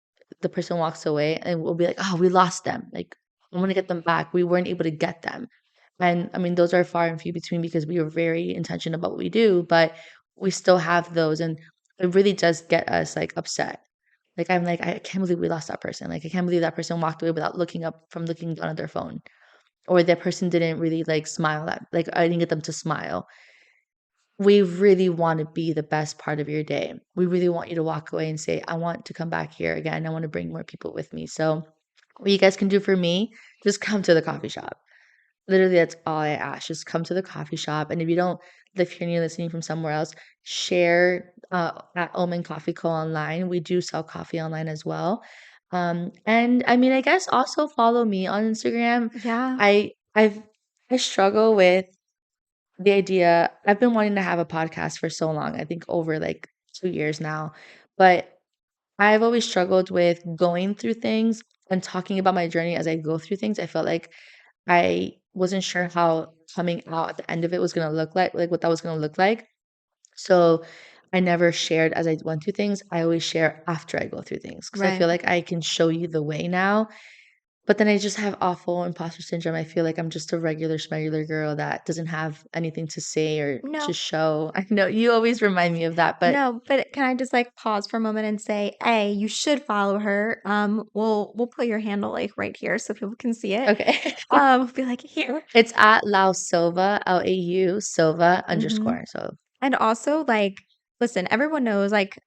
the person walks away and we'll be like, oh, we lost them. Like I want to get them back. We weren't able to get them. And I mean, those are far and few between because we are very intentional about what we do, but we still have those. And it really does get us like upset. Like, I'm like, I can't believe we lost that person. Like, I can't believe that person walked away without looking up from looking down at their phone. Or that person didn't really like smile at, like, I didn't get them to smile. we really want to be the best part of your day. We really want you to walk away and say, I want to come back here again. I want to bring more people with me. So, what you guys can do for me, just come to the coffee shop. Literally, that's all I ask. Just come to the coffee shop. And if you don't live here and you're listening from somewhere else, share at Omen Coffee Co. online. We do sell coffee online as well. And I mean, I guess also follow me on Instagram. Yeah. I've I struggle with the idea. I've been wanting to have a podcast for so long, I think over like 2 years now. But I've always struggled with going through things and talking about my journey as I go through things. I felt like I wasn't sure how coming out at the end of it was gonna look like what that was gonna look like. So I never shared as I went through things. I always share after I go through things because I Right. feel like I can show you the way now. But then I just have awful imposter syndrome. I feel like I'm just a regular schmegular girl that doesn't have anything to say or to No, show. I know you always remind me of that, but no, but can I just like pause for a moment and say, A, you should follow her. We'll put your handle like right here so people can see it. okay. Be like here. It's at Lau Silva, Lau Silva Hmm. underscore. So And also, like, listen, everyone knows, like,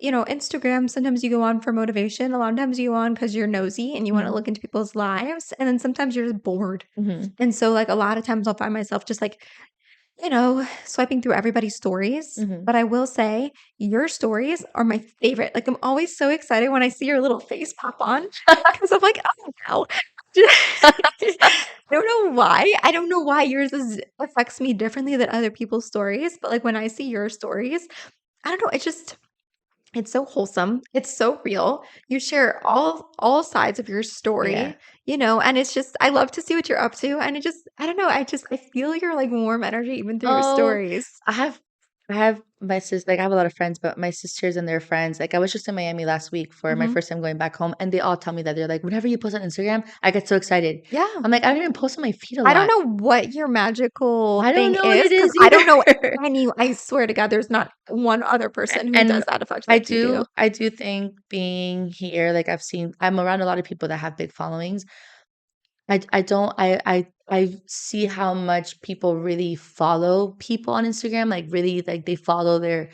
Instagram, sometimes you go on for motivation. A lot of times you go on because you're nosy and you want to mhm, look into people's lives. And then sometimes you're just bored. mhm, And so, like, a lot of times I'll find myself just like, swiping through everybody's stories. mhm. But I will say, your stories are my favorite. Like, I'm always so excited when I see your little face pop on because I'm like, oh, wow. I don't know why. I don't know why affects me differently than other people's stories. But like when I see your stories, I don't know. It's so wholesome. It's so real. You share all sides of your Yeah. story, and it's just I love to see what you're up to. And I don't know, I feel your like warm energy even through your Oh, stories. I have I have my sister. Like, I have a lot of friends, but my sisters and their friends, like, I was just in Miami last week for my Mhm. first time going back home, and they all tell me that they're like, "Whenever you post on Instagram, I get so excited." Yeah. I'm like, "I don't even post on my feed a I don't lot." know what your magical I don't thing know what is it because is I don't know either. I swear to God, there's not one other person who does And that effect I like you do do. I do think being here, like, I'm around a lot of people that have big followings. I don't I see how much people really follow people on Instagram, like, really, like, they follow their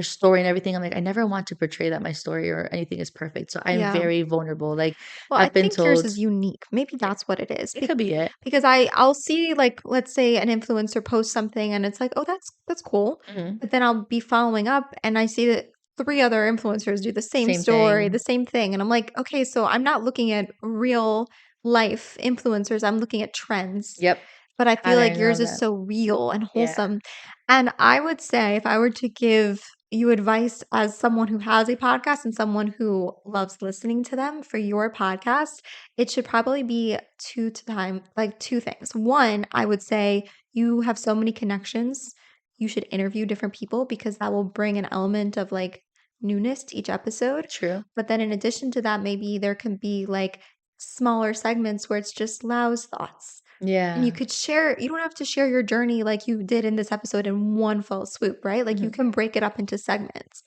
story and everything. I'm like, I never want to portray that my story or anything is perfect, so I'm Yeah. very vulnerable, like, Well, I I've been think yours told is unique. Maybe yeah, that's what it is. it could be it. Because I'll see like let's say an influencer post something and it's like, "Oh, that's cool." Mhm. But then I'll be following up and I see that three other influencers do the same Same story, the thing. same thing, and I'm like, "Okay, so I'm not looking at real life influencers. I'm looking at trends." Yep. But I feel like Pattern and yours all is that. so real and Yeah. wholesome. And I would say if I were to give you advice as someone who has a podcast and someone who loves listening to them for your podcast, it should probably be two things. One, I would say you have so many connections. You should interview different people because that will bring an element of like newness to each episode. True. But then in addition to that, maybe there can be like smaller segments where it's just Lau's thoughts and you Yeah. could share, you don't have to share your journey like you did in this episode in one fell swoop, right? Like you Mhm. can break it up into segments.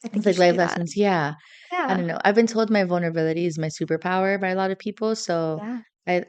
I It's think you like should life do that. lessons, yeah. I Yeah. don't know. I've been told my vulnerability is my superpower by a lot of people, so Yeah.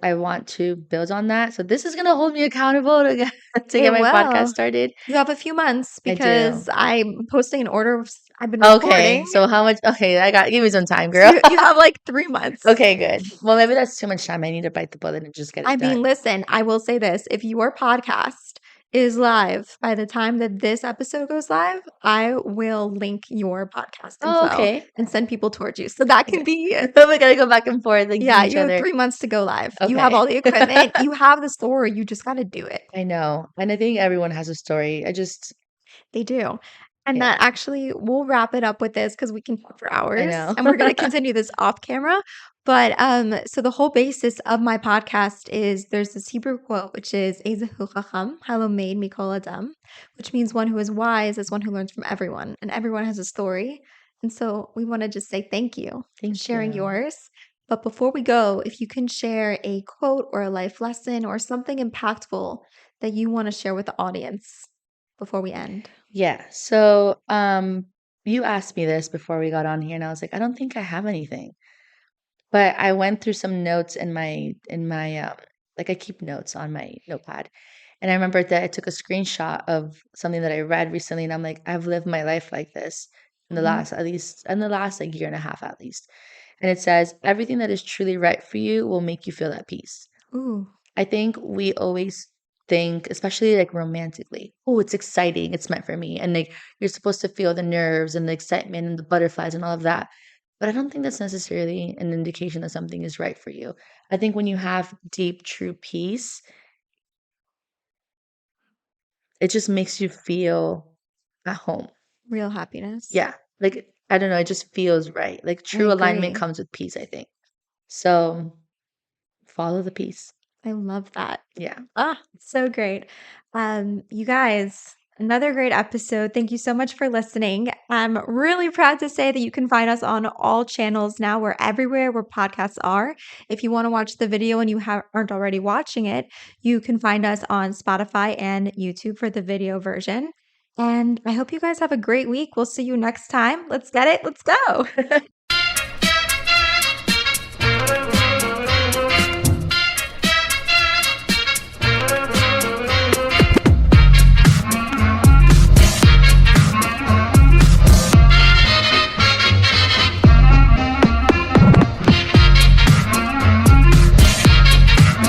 I want to build on that. So this is gonna hold me accountable to get to get It my podcast will. started. You have a few months I do. because I'm posting an order I've been Okay, recording. so how much okay, I got give me some time, So girl. you have like 3 months. Okay, good. Well, maybe that's too much time. I need to bite the bullet and just get I it mean, done. listen, I will say this. If your podcast is live by the time that this episode goes live, I will link your podcast Oh, info okay. and send people towards you. So that Okay. can be, We gotta go back and forth, linking yeah, each you have other. 3 months to go live. You have Okay. all the equipment, you have the story, you just got to do it. I know. And I think everyone has a story. I just They do. And yeah, that actually, we'll wrap it up with this because we can talk for I hours know. and we're going to continue this off camera. But so the whole basis of my podcast is there's this Hebrew quote, which is Ezehu Chacham, Halomed Mikol Adam, which means one who is wise is one who learns from everyone, and everyone has a story. And so we want to just say thank you for Thank sharing you. yours. But before we go, if you can share a quote or a life lesson or something impactful that you want to share with the audience before we end. Yeah. So, you asked me this before we got on here, and I was like, I don't think I have anything. But I went through some notes in my like I keep notes on my notepad, And I remember that I took a screenshot of something that I read recently, and I'm like, I've lived my life like this in the Mhm. last, at least, in the last like year and a half at least. And it says, everything that is truly right for you will make you feel at peace. Ooh, I think we always think, especially like romantically, oh, it's exciting, it's meant for me. And like you're supposed to feel the nerves and the excitement and the butterflies and all of that. But I don't think that's necessarily an indication that something is right for you. I think when you have deep, true peace, it just makes you feel at home. real happiness. Yeah. Like, I don't know, it just feels right. Like I true alignment agree. comes with peace, I think. So follow the peace. I love that. Yeah. So great. You guys, another great episode. Thank you so much for listening. I'm really proud to say that you can find us on all channels now. We're everywhere where podcasts are. If you want to watch the video and you aren't already watching it, you can find us on Spotify and YouTube for the video version. And I hope you guys have a great week. We'll see you next time. Let's get it. Let's go.